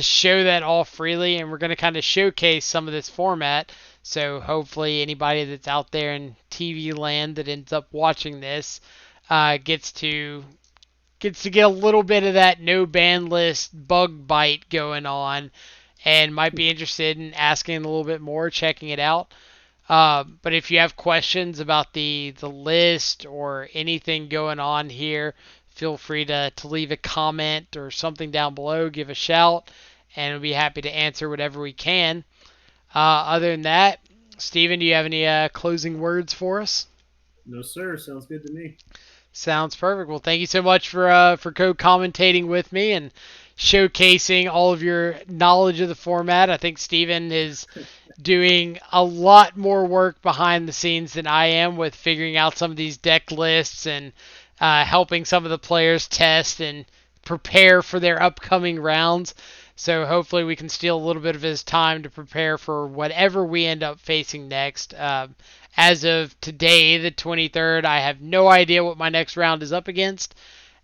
show that all freely, and we're gonna kind of showcase some of this format. So hopefully, anybody that's out there in TV land that ends up watching this gets to get a little bit of that no ban list bug bite going on, and might be interested in asking a little bit more, checking it out. But if you have questions about the list or anything going on here, feel free to leave a comment or something down below. Give a shout, and we'll be happy to answer whatever we can. Other than that, Steven, do you have any closing words for us? No, sir. Sounds good to me. Sounds perfect. Well, thank you so much for co-commentating with me and showcasing all of your knowledge of the format. I think Steven is doing a lot more work behind the scenes than I am with figuring out some of these deck lists and helping some of the players test and prepare for their upcoming rounds. So hopefully we can steal a little bit of his time to prepare for whatever we end up facing next. As of today, the 23rd, I have no idea what my next round is up against,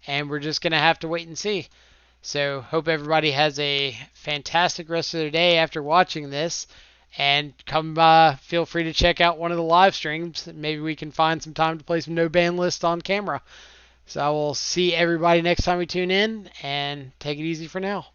and we're just going to have to wait and see. So hope everybody has a fantastic rest of their day after watching this, and come feel free to check out one of the live streams. Maybe we can find some time to play some no ban list on camera. So I will see everybody next time we tune in, and take it easy for now.